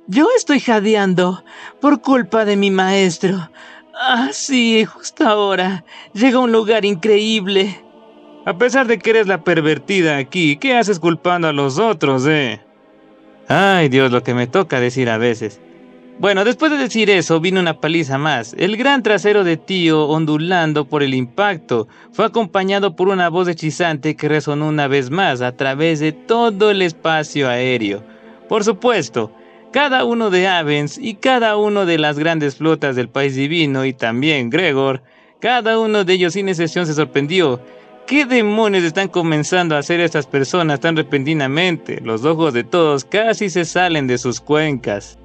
Yo estoy jadeando por culpa de mi maestro. Ah, sí, justo ahora. Llega a un lugar increíble. A pesar de que eres la pervertida aquí, ¿qué haces culpando a los otros, Ay, Dios, lo que me toca decir a veces. Bueno, después de decir eso, vino una paliza más. El gran trasero de Tío, ondulando por el impacto, fue acompañado por una voz hechizante que resonó una vez más a través de todo el espacio aéreo. Por supuesto, cada uno de Avens y cada uno de las grandes flotas del País Divino y también Gregor, cada uno de ellos sin excepción se sorprendió. ¿Qué demonios están comenzando a hacer estas personas tan repentinamente? Los ojos de todos casi se salen de sus cuencas.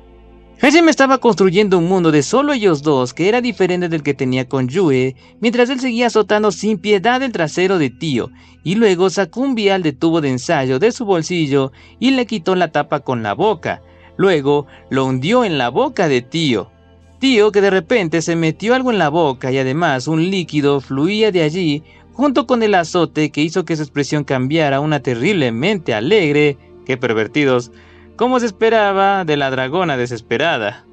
Hajime estaba construyendo un mundo de solo ellos dos que era diferente del que tenía con Yue, mientras él seguía azotando sin piedad el trasero de Tío, y luego sacó un vial de tubo de ensayo de su bolsillo y le quitó la tapa con la boca. Luego lo hundió en la boca de Tío. Tío, que de repente se metió algo en la boca y además un líquido fluía de allí, junto con el azote que hizo que su expresión cambiara a una terriblemente alegre. ¡Qué pervertidos! Como se esperaba de la dragona desesperada.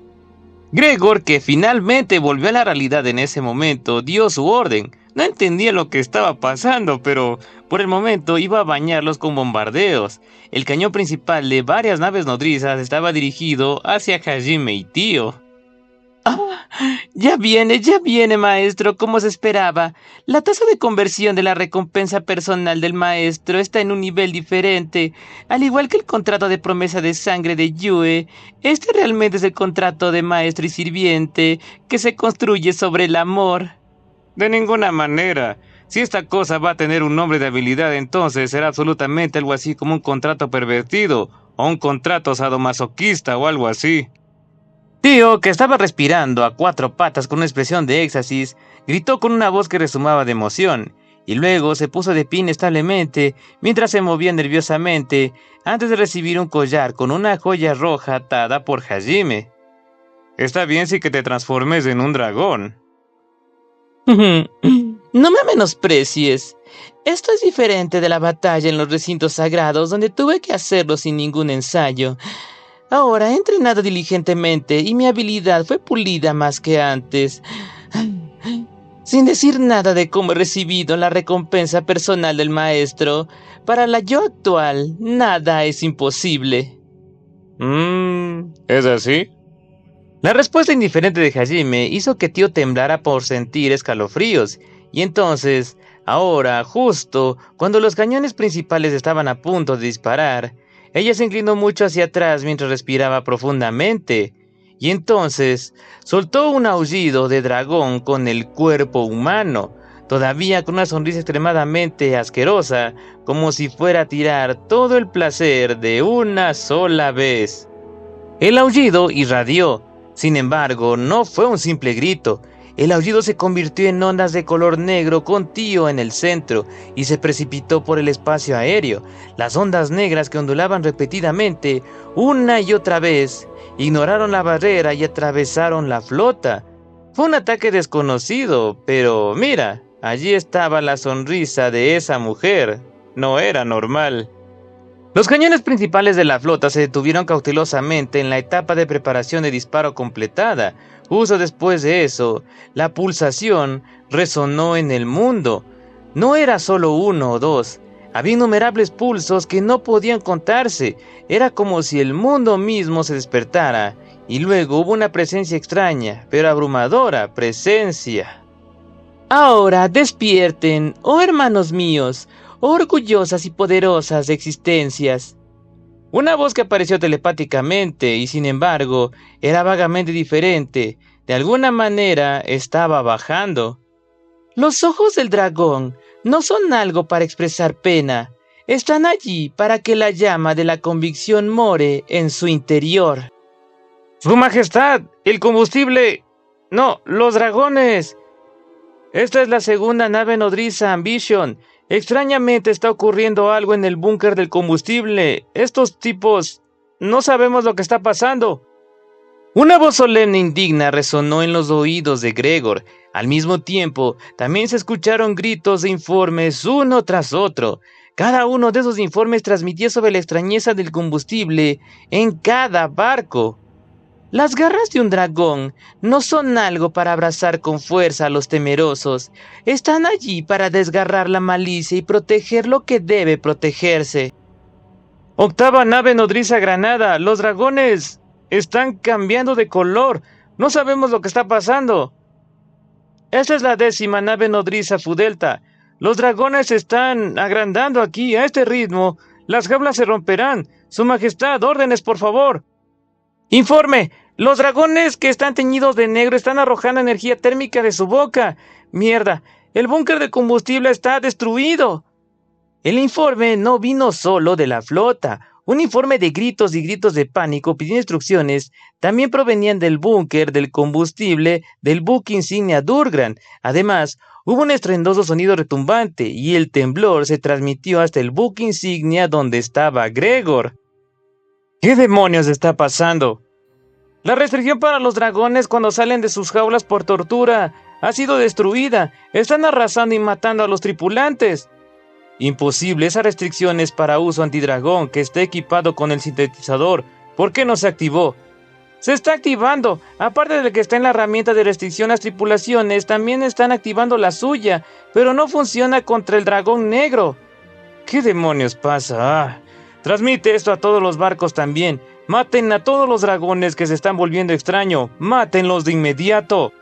Gregor, que finalmente volvió a la realidad en ese momento, dio su orden. No entendía lo que estaba pasando, pero por el momento iba a bañarlos con bombardeos. El cañón principal de varias naves nodrizas estaba dirigido hacia Hajime y Tío. ¡Ah! Ya viene, maestro, como se esperaba. La tasa de conversión de la recompensa personal del maestro está en un nivel diferente. Al igual que el contrato de promesa de sangre de Yue, este realmente es el contrato de maestro y sirviente que se construye sobre el amor. De ninguna manera. Si esta cosa va a tener un nombre de habilidad, entonces será absolutamente algo así como un contrato pervertido, o un contrato sadomasoquista o algo así. Tío, que estaba respirando a 4 patas con una expresión de éxtasis, gritó con una voz que resumaba de emoción, y luego se puso de pie inestablemente mientras se movía nerviosamente antes de recibir un collar con una joya roja atada por Hajime. Está bien si que te transformes en un dragón. No me menosprecies. Esto es diferente de la batalla en los recintos sagrados donde tuve que hacerlo sin ningún ensayo. Ahora he entrenado diligentemente y mi habilidad fue pulida más que antes. Sin decir nada de cómo he recibido la recompensa personal del maestro, para la yo actual, nada es imposible. ¿Es así? La respuesta indiferente de Hajime hizo que Tío temblara por sentir escalofríos, y entonces, ahora, justo cuando los cañones principales estaban a punto de disparar, Ella se inclinó mucho hacia atrás mientras respiraba profundamente, y entonces soltó un aullido de dragón con el cuerpo humano, todavía con una sonrisa extremadamente asquerosa, como si fuera a tirar todo el placer de una sola vez. El aullido irradió, sin embargo, no fue un simple grito. El aullido se convirtió en ondas de color negro con Tío en el centro y se precipitó por el espacio aéreo. Las ondas negras que ondulaban repetidamente, una y otra vez, ignoraron la barrera y atravesaron la flota. Fue un ataque desconocido, pero mira, allí estaba la sonrisa de esa mujer. No era normal. Los cañones principales de la flota se detuvieron cautelosamente en la etapa de preparación de disparo completada. Justo después de eso, la pulsación resonó en el mundo. No era solo uno o dos, había innumerables pulsos que no podían contarse. Era como si el mundo mismo se despertara, y luego hubo una presencia extraña, pero abrumadora presencia. Ahora despierten, oh hermanos míos, orgullosas y poderosas existencias. Una voz que apareció telepáticamente y sin embargo era vagamente diferente. De alguna manera estaba bajando. Los ojos del dragón no son algo para expresar pena. Están allí para que la llama de la convicción more en su interior. ¡Su Majestad! ¡El combustible! ¡No! ¡Los dragones! Esta es la segunda nave nodriza Ambition. Extrañamente está ocurriendo algo en el búnker del combustible. Estos tipos... no sabemos lo que está pasando. Una voz solemne e indigna resonó en los oídos de Gregor. Al mismo tiempo, también se escucharon gritos de informes uno tras otro. Cada uno de esos informes transmitía sobre la extrañeza del combustible en cada barco. Las garras de un dragón no son algo para abrazar con fuerza a los temerosos. Están allí para desgarrar la malicia y proteger lo que debe protegerse. Octava nave nodriza Granada. Los dragones están cambiando de color. No sabemos lo que está pasando. Esta es la 10ª nave nodriza Fudelta. Los dragones se están agrandando aquí. A este ritmo, las jaulas se romperán. Su Majestad, órdenes, por favor. Informe. Los dragones que están teñidos de negro están arrojando energía térmica de su boca. ¡Mierda! El búnker de combustible está destruido. El informe no vino solo de la flota. Un informe de gritos y gritos de pánico pidiendo instrucciones también provenían del búnker del combustible del buque insignia Durgran. Además, hubo un estruendoso sonido retumbante y el temblor se transmitió hasta el buque insignia donde estaba Gregor. ¿Qué demonios está pasando? La restricción para los dragones cuando salen de sus jaulas por tortura ha sido destruida. Están arrasando y matando a los tripulantes. Imposible, esa restricción es para uso antidragón que está equipado con el sintetizador. ¿Por qué no se activó? Se está activando. Aparte de que está en la herramienta de restricción, las tripulaciones también están activando la suya, pero no funciona contra el dragón negro. ¿Qué demonios pasa? Transmite esto a todos los barcos también. Maten a todos los dragones que se están volviendo extraño. Mátenlos de inmediato.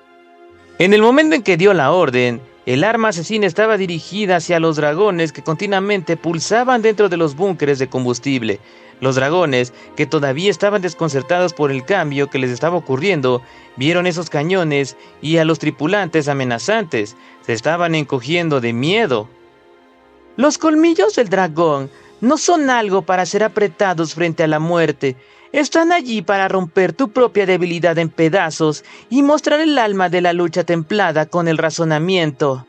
En el momento en que dio la orden, el arma asesina estaba dirigida hacia los dragones que continuamente pulsaban dentro de los búnkeres de combustible. Los dragones, que todavía estaban desconcertados por el cambio que les estaba ocurriendo, vieron esos cañones y a los tripulantes amenazantes. Se estaban encogiendo de miedo. Los colmillos del dragón no son algo para ser apretados frente a la muerte. Están allí para romper tu propia debilidad en pedazos y mostrar el alma de la lucha templada con el razonamiento.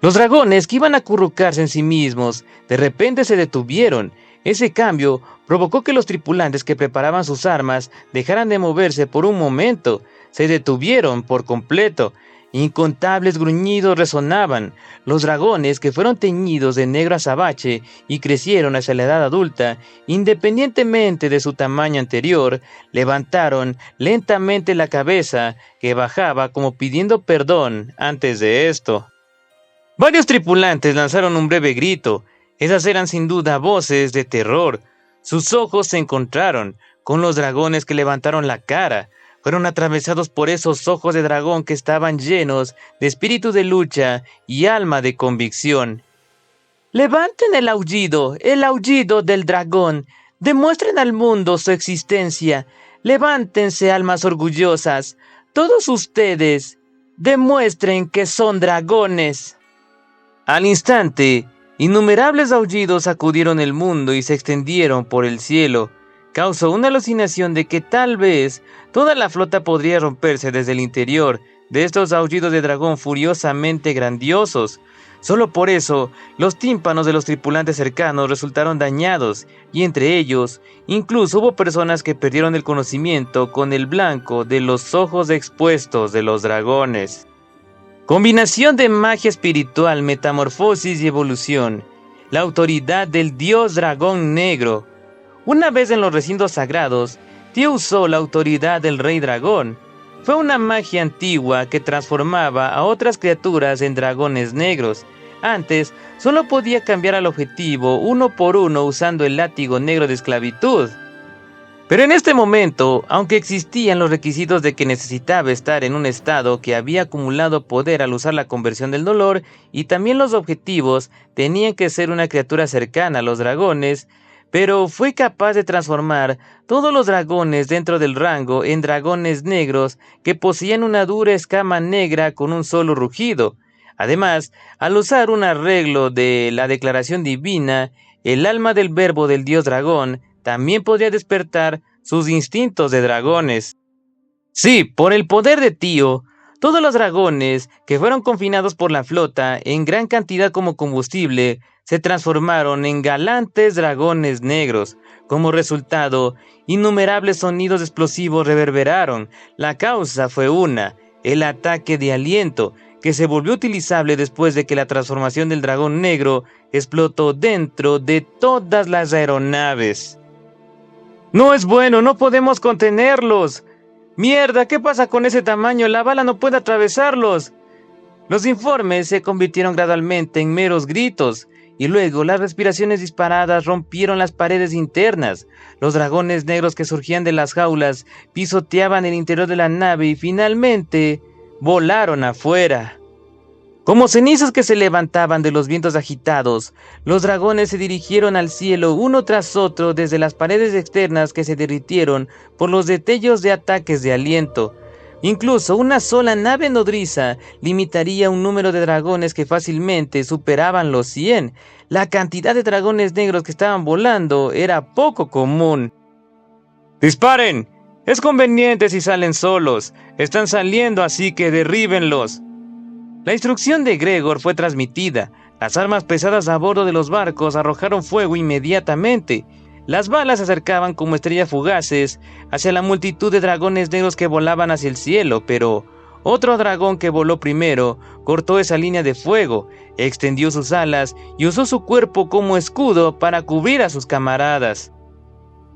Los dragones que iban a acurrucarse en sí mismos, de repente se detuvieron. Ese cambio provocó que los tripulantes que preparaban sus armas dejaran de moverse por un momento. Se detuvieron por completo. Incontables gruñidos resonaban. Los dragones, que fueron teñidos de negro azabache y crecieron hacia la edad adulta, independientemente de su tamaño anterior, levantaron lentamente la cabeza, que bajaba como pidiendo perdón antes de esto. Varios tripulantes lanzaron un breve grito. Esas eran sin duda voces de terror. Sus ojos se encontraron con los dragones que levantaron la cara. Fueron atravesados por esos ojos de dragón que estaban llenos de espíritu de lucha y alma de convicción. Levanten el aullido del dragón. Demuestren al mundo su existencia. Levántense, almas orgullosas. Todos ustedes, demuestren que son dragones. Al instante, innumerables aullidos sacudieron el mundo y se extendieron por el cielo. Causó una alucinación de que tal vez toda la flota podría romperse desde el interior de estos aullidos de dragón furiosamente grandiosos. Solo por eso, los tímpanos de los tripulantes cercanos resultaron dañados, y entre ellos, incluso hubo personas que perdieron el conocimiento con el blanco de los ojos expuestos de los dragones. Combinación de magia espiritual, metamorfosis y evolución. La autoridad del dios dragón negro. Una vez en los recintos sagrados, Tío usó la autoridad del rey dragón. Fue una magia antigua que transformaba a otras criaturas en dragones negros. Antes, solo podía cambiar al objetivo uno por uno usando el látigo negro de esclavitud. Pero en este momento, aunque existían los requisitos de que necesitaba estar en un estado que había acumulado poder al usar la conversión del dolor, y también los objetivos tenían que ser una criatura cercana a los dragones, pero fue capaz de transformar todos los dragones dentro del rango en dragones negros que poseían una dura escama negra con un solo rugido. Además, al usar un arreglo de la declaración divina, el alma del verbo del dios dragón también podría despertar sus instintos de dragones. Sí, por el poder de Tío, todos los dragones que fueron confinados por la flota en gran cantidad como combustible se transformaron en galantes dragones negros. Como resultado, innumerables sonidos explosivos reverberaron. La causa fue el ataque de aliento, que se volvió utilizable después de que la transformación del dragón negro explotó dentro de todas las aeronaves. ¡No es bueno! ¡No podemos contenerlos! ¡Mierda! ¿Qué pasa con ese tamaño? ¡La bala no puede atravesarlos! Los informes se convirtieron gradualmente en meros gritos, y luego las respiraciones disparadas rompieron las paredes internas. Los dragones negros que surgían de las jaulas pisoteaban el interior de la nave y finalmente volaron afuera. Como cenizas que se levantaban de los vientos agitados, los dragones se dirigieron al cielo uno tras otro desde las paredes externas que se derritieron por los destellos de ataques de aliento. Incluso una sola nave nodriza limitaría un número de dragones que fácilmente superaban los 100. La cantidad de dragones negros que estaban volando era poco común. ¡Disparen! Es conveniente si salen solos. Están saliendo, así que derríbenlos. La instrucción de Gregor fue transmitida. Las armas pesadas a bordo de los barcos arrojaron fuego inmediatamente. Las balas se acercaban como estrellas fugaces hacia la multitud de dragones negros que volaban hacia el cielo, pero otro dragón que voló primero cortó esa línea de fuego, extendió sus alas y usó su cuerpo como escudo para cubrir a sus camaradas.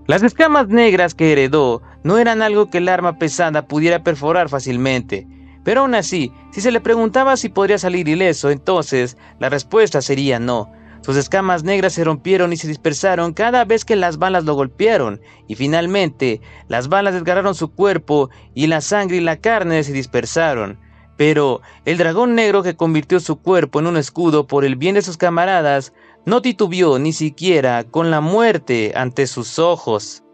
Las escamas negras que heredó no eran algo que el arma pesada pudiera perforar fácilmente, pero aún así, si se le preguntaba si podría salir ileso, entonces la respuesta sería no. Sus escamas negras se rompieron y se dispersaron cada vez que las balas lo golpearon, y finalmente las balas desgarraron su cuerpo y la sangre y la carne se dispersaron. Pero el dragón negro que convirtió su cuerpo en un escudo por el bien de sus camaradas no titubeó ni siquiera con la muerte ante sus ojos.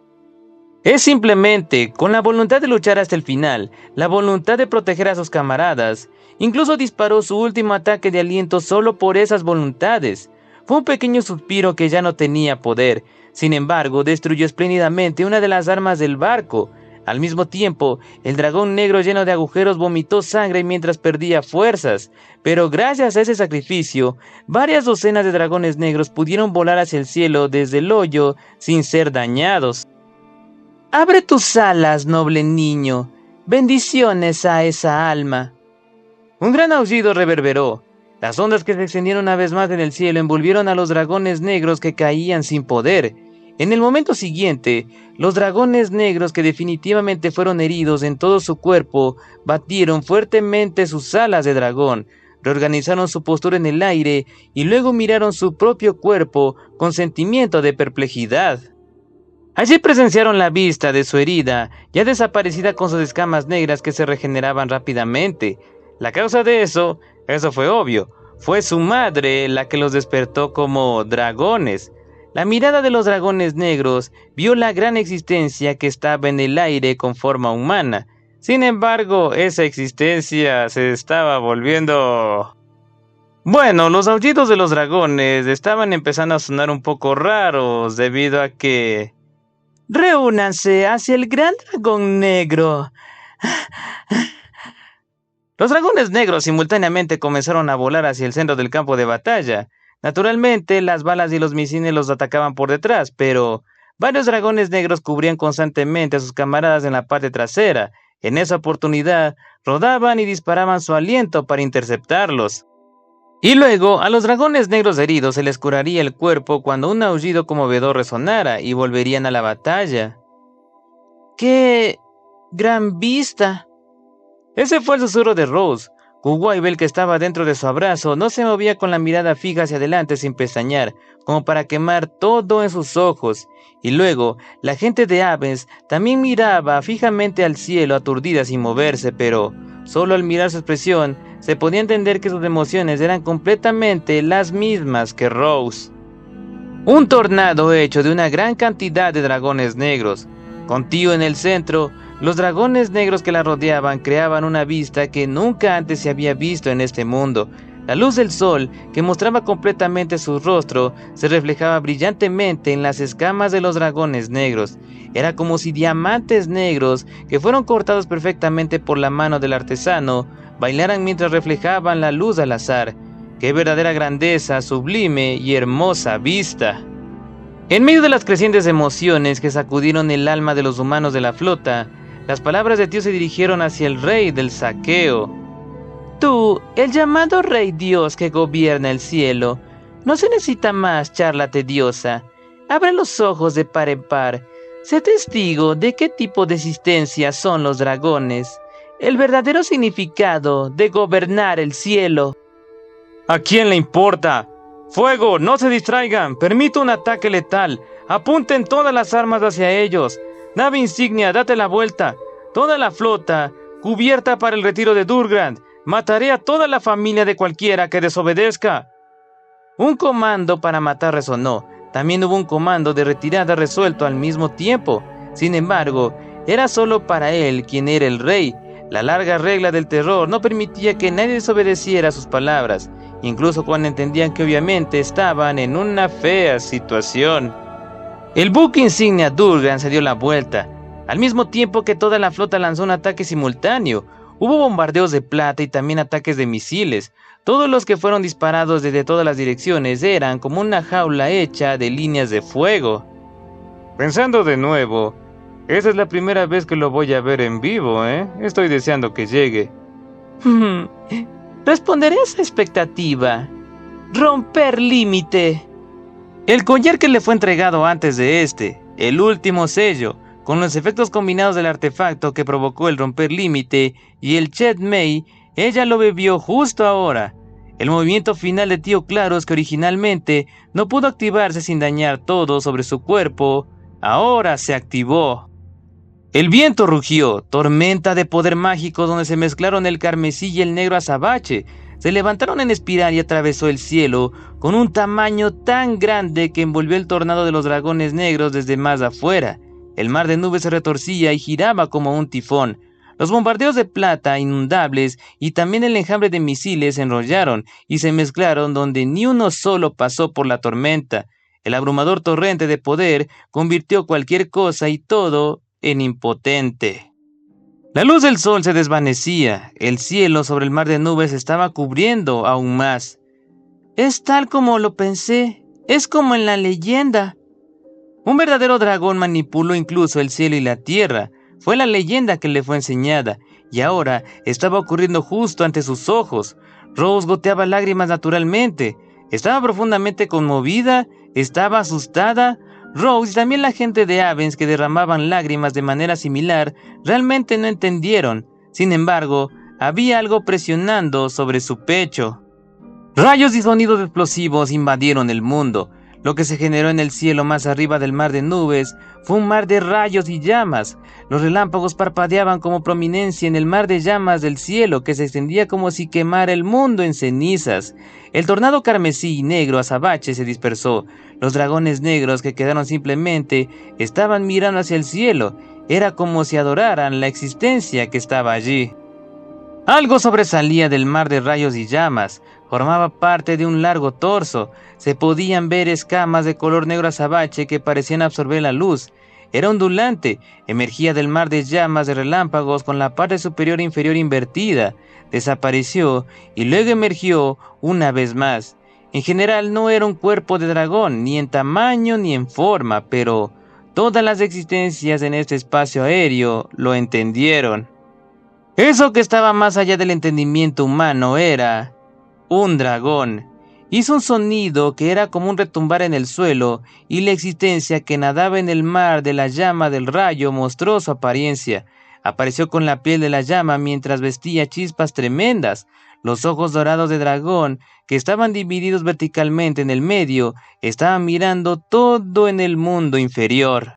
Es simplemente con la voluntad de luchar hasta el final, la voluntad de proteger a sus camaradas. Incluso disparó su último ataque de aliento solo por esas voluntades. Fue un pequeño suspiro que ya no tenía poder. Sin embargo, destruyó espléndidamente una de las armas del barco. Al mismo tiempo, el dragón negro lleno de agujeros vomitó sangre mientras perdía fuerzas. Pero gracias a ese sacrificio, varias docenas de dragones negros pudieron volar hacia el cielo desde el hoyo sin ser dañados. Abre tus alas, noble niño. Bendiciones a esa alma. Un gran aullido reverberó. Las ondas que se extendieron una vez más en el cielo envolvieron a los dragones negros que caían sin poder. En el momento siguiente, los dragones negros que definitivamente fueron heridos en todo su cuerpo batieron fuertemente sus alas de dragón, reorganizaron su postura en el aire y luego miraron su propio cuerpo con sentimiento de perplejidad. Allí presenciaron la vista de su herida, ya desaparecida con sus escamas negras que se regeneraban rápidamente. La causa de eso fue obvio, fue su madre la que los despertó como dragones. La mirada de los dragones negros vio la gran existencia que estaba en el aire con forma humana. Sin embargo, esa existencia se estaba volviendo... Bueno, los aullidos de los dragones estaban empezando a sonar un poco raros debido a que... ¡Reúnanse hacia el gran dragón negro! Los dragones negros simultáneamente comenzaron a volar hacia el centro del campo de batalla. Naturalmente, las balas y los misiles los atacaban por detrás, pero varios dragones negros cubrían constantemente a sus camaradas en la parte trasera. En esa oportunidad, rodaban y disparaban su aliento para interceptarlos. Y luego, a los dragones negros heridos se les curaría el cuerpo cuando un aullido conmovedor resonara y volverían a la batalla. ¡Qué gran vista! Ese fue el susurro de Rose. Kuwaibel, que estaba dentro de su abrazo, no se movía con la mirada fija hacia adelante sin pestañear, como para quemar todo en sus ojos. Y luego, la gente de Avens también miraba fijamente al cielo, aturdida sin moverse, pero solo al mirar su expresión, se podía entender que sus emociones eran completamente las mismas que Rose. Un tornado hecho de una gran cantidad de dragones negros. Con Tío en el centro, los dragones negros que la rodeaban creaban una vista que nunca antes se había visto en este mundo. La luz del sol, que mostraba completamente su rostro, se reflejaba brillantemente en las escamas de los dragones negros. Era como si diamantes negros, que fueron cortados perfectamente por la mano del artesano, bailaran mientras reflejaban la luz al azar. ¡Qué verdadera grandeza, sublime y hermosa vista! En medio de las crecientes emociones que sacudieron el alma de los humanos de la flota, las palabras de Tío se dirigieron hacia el rey del saqueo. Tú, el llamado Rey Dios que gobierna el cielo, no se necesita más charla tediosa. Abre los ojos de par en par. Sé testigo de qué tipo de existencia son los dragones. El verdadero significado de gobernar el cielo. ¿A quién le importa? ¡Fuego! ¡No se distraigan! ¡Permito un ataque letal! ¡Apunten todas las armas hacia ellos! ¡Nave insignia, date la vuelta! ¡Toda la flota, cubierta para el retiro de Durgrand! ¡Mataré a toda la familia de cualquiera que desobedezca! Un comando para matar resonó. También hubo un comando de retirada resuelto al mismo tiempo. Sin embargo, era solo para él quien era el rey. La larga regla del terror no permitía que nadie desobedeciera sus palabras, incluso cuando entendían que obviamente estaban en una fea situación. El buque insignia Durgrand se dio la vuelta, al mismo tiempo que toda la flota lanzó un ataque simultáneo. Hubo bombardeos de plata y también ataques de misiles. Todos los que fueron disparados desde todas las direcciones eran como una jaula hecha de líneas de fuego. Pensando de nuevo, esa es la primera vez que lo voy a ver en vivo, ¿eh? Estoy deseando que llegue. Responderé a esa expectativa. Romper límite. El collar que le fue entregado antes de este, el último sello, con los efectos combinados del artefacto que provocó el romper límite y el Chet Mei, ella lo bebió justo ahora. El movimiento final de Tío Claros, que originalmente no pudo activarse sin dañar todo sobre su cuerpo, ahora se activó. El viento rugió, tormenta de poder mágico donde se mezclaron el carmesí y el negro azabache. Se levantaron en espiral y atravesó el cielo con un tamaño tan grande que envolvió el tornado de los dragones negros desde más afuera. El mar de nubes se retorcía y giraba como un tifón. Los bombardeos de plata inundables y también el enjambre de misiles se enrollaron y se mezclaron donde ni uno solo pasó por la tormenta. El abrumador torrente de poder convirtió cualquier cosa y todo en impotente. La luz del sol se desvanecía, el cielo sobre el mar de nubes estaba cubriendo aún más. Es tal como lo pensé, es como en la leyenda. Un verdadero dragón manipuló incluso el cielo y la tierra. Fue la leyenda que le fue enseñada, y ahora estaba ocurriendo justo ante sus ojos. Rose goteaba lágrimas naturalmente. Estaba profundamente conmovida, estaba asustada. Rose y también la gente de Avens, que derramaban lágrimas de manera similar, realmente no entendieron. Sin embargo, había algo presionando sobre su pecho. Rayos y sonidos explosivos invadieron el mundo. Lo que se generó en el cielo más arriba del mar de nubes fue un mar de rayos y llamas. Los relámpagos parpadeaban como prominencia en el mar de llamas del cielo que se extendía como si quemara el mundo en cenizas. El tornado carmesí y negro azabache se dispersó. Los dragones negros que quedaron simplemente estaban mirando hacia el cielo. Era como si adoraran la existencia que estaba allí. Algo sobresalía del mar de rayos y llamas. Formaba parte de un largo torso. Se podían ver escamas de color negro azabache que parecían absorber la luz. Era ondulante, emergía del mar de llamas de relámpagos con la parte superior e inferior invertida. Desapareció y luego emergió una vez más. En general no era un cuerpo de dragón, ni en tamaño ni en forma, pero todas las existencias en este espacio aéreo lo entendieron. Eso que estaba más allá del entendimiento humano era un dragón. Hizo un sonido que era como un retumbar en el suelo, y la existencia que nadaba en el mar de la llama del rayo mostró su apariencia. Apareció con la piel de la llama mientras vestía chispas tremendas. Los ojos dorados de dragón, que estaban divididos verticalmente en el medio, estaban mirando todo en el mundo inferior.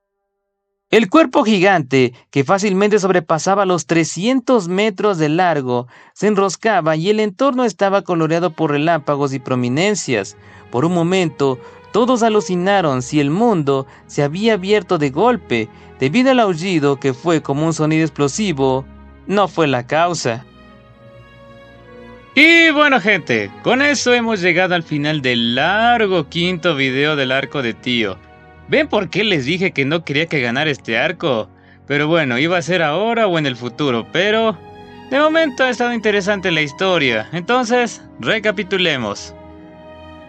El cuerpo gigante, que fácilmente sobrepasaba los 300 metros de largo, se enroscaba y el entorno estaba coloreado por relámpagos y prominencias. Por un momento, todos alucinaron si el mundo se había abierto de golpe, debido al aullido que fue como un sonido explosivo. No fue la causa. Y bueno, gente, con eso hemos llegado al final del largo quinto video del arco de Tío. ¿Ven por qué les dije que no quería que ganara este arco? Pero bueno, iba a ser ahora o en el futuro, pero de momento ha estado interesante la historia. Entonces, recapitulemos.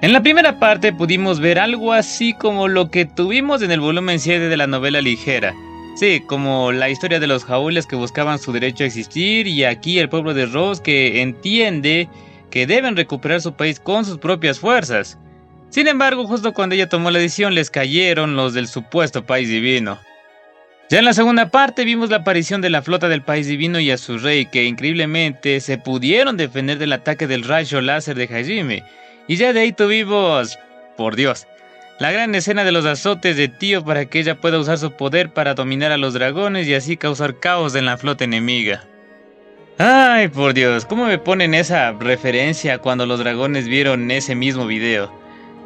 En la primera parte pudimos ver algo así como lo que tuvimos en el volumen 7 de la novela ligera. Sí, como la historia de los jaúles que buscaban su derecho a existir, y aquí el pueblo de Rose que entiende que deben recuperar su país con sus propias fuerzas. Sin embargo, justo cuando ella tomó la decisión, les cayeron los del supuesto país divino. Ya en la segunda parte vimos la aparición de la flota del país divino y a su rey, que increíblemente se pudieron defender del ataque del rayo láser de Hajime. Y ya de ahí tuvimos, por Dios, la gran escena de los azotes de Tío para que ella pueda usar su poder para dominar a los dragones y así causar caos en la flota enemiga. Ay, por Dios, ¿cómo me ponen esa referencia cuando los dragones vieron ese mismo video?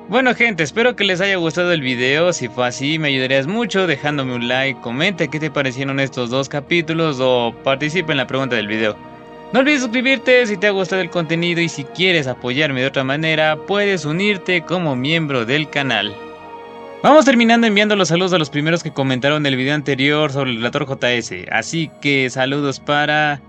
Bueno, gente, espero que les haya gustado el video. Si fue así, me ayudarías mucho dejándome un like, comenta qué te parecieron estos dos capítulos o participa en la pregunta del video. No olvides suscribirte si te ha gustado el contenido, y si quieres apoyarme de otra manera, puedes unirte como miembro del canal. Vamos terminando enviando los saludos a los primeros que comentaron el video anterior sobre el relator JS. Así que saludos para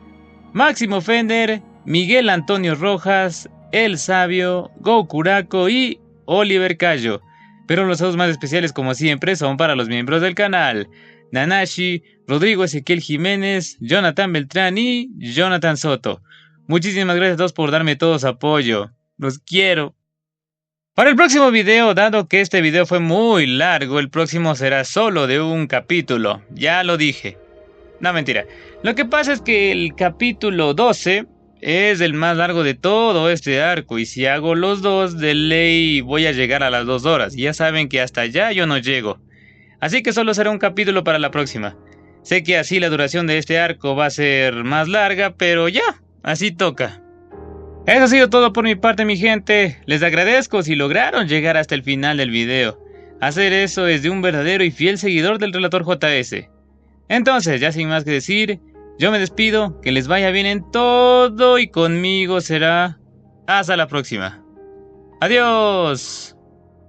Máximo Fender, Miguel Antonio Rojas, El Sabio, Gokurako y Oliver Cayo. Pero los saludos más especiales, como siempre, son para los miembros del canal: Nanashi, Rodrigo Ezequiel Jiménez, Jonathan Beltrán y Jonathan Soto. Muchísimas gracias a todos por darme todo su apoyo. Los quiero. Para el próximo video, dado que este video fue muy largo, el próximo será solo de un capítulo. Ya lo dije. No, mentira. Lo que pasa es que el capítulo 12 es el más largo de todo este arco, y si hago los dos, de ley voy a llegar a las 2 horas. Y ya saben que hasta allá yo no llego. Así que solo será un capítulo para la próxima. Sé que así la duración de este arco va a ser más larga, pero ya, así toca. Eso ha sido todo por mi parte, mi gente. Les agradezco si lograron llegar hasta el final del video. Hacer eso es de un verdadero y fiel seguidor del relator JS. Entonces, ya sin más que decir, yo me despido, que les vaya bien en todo, y conmigo será hasta la próxima. Adiós.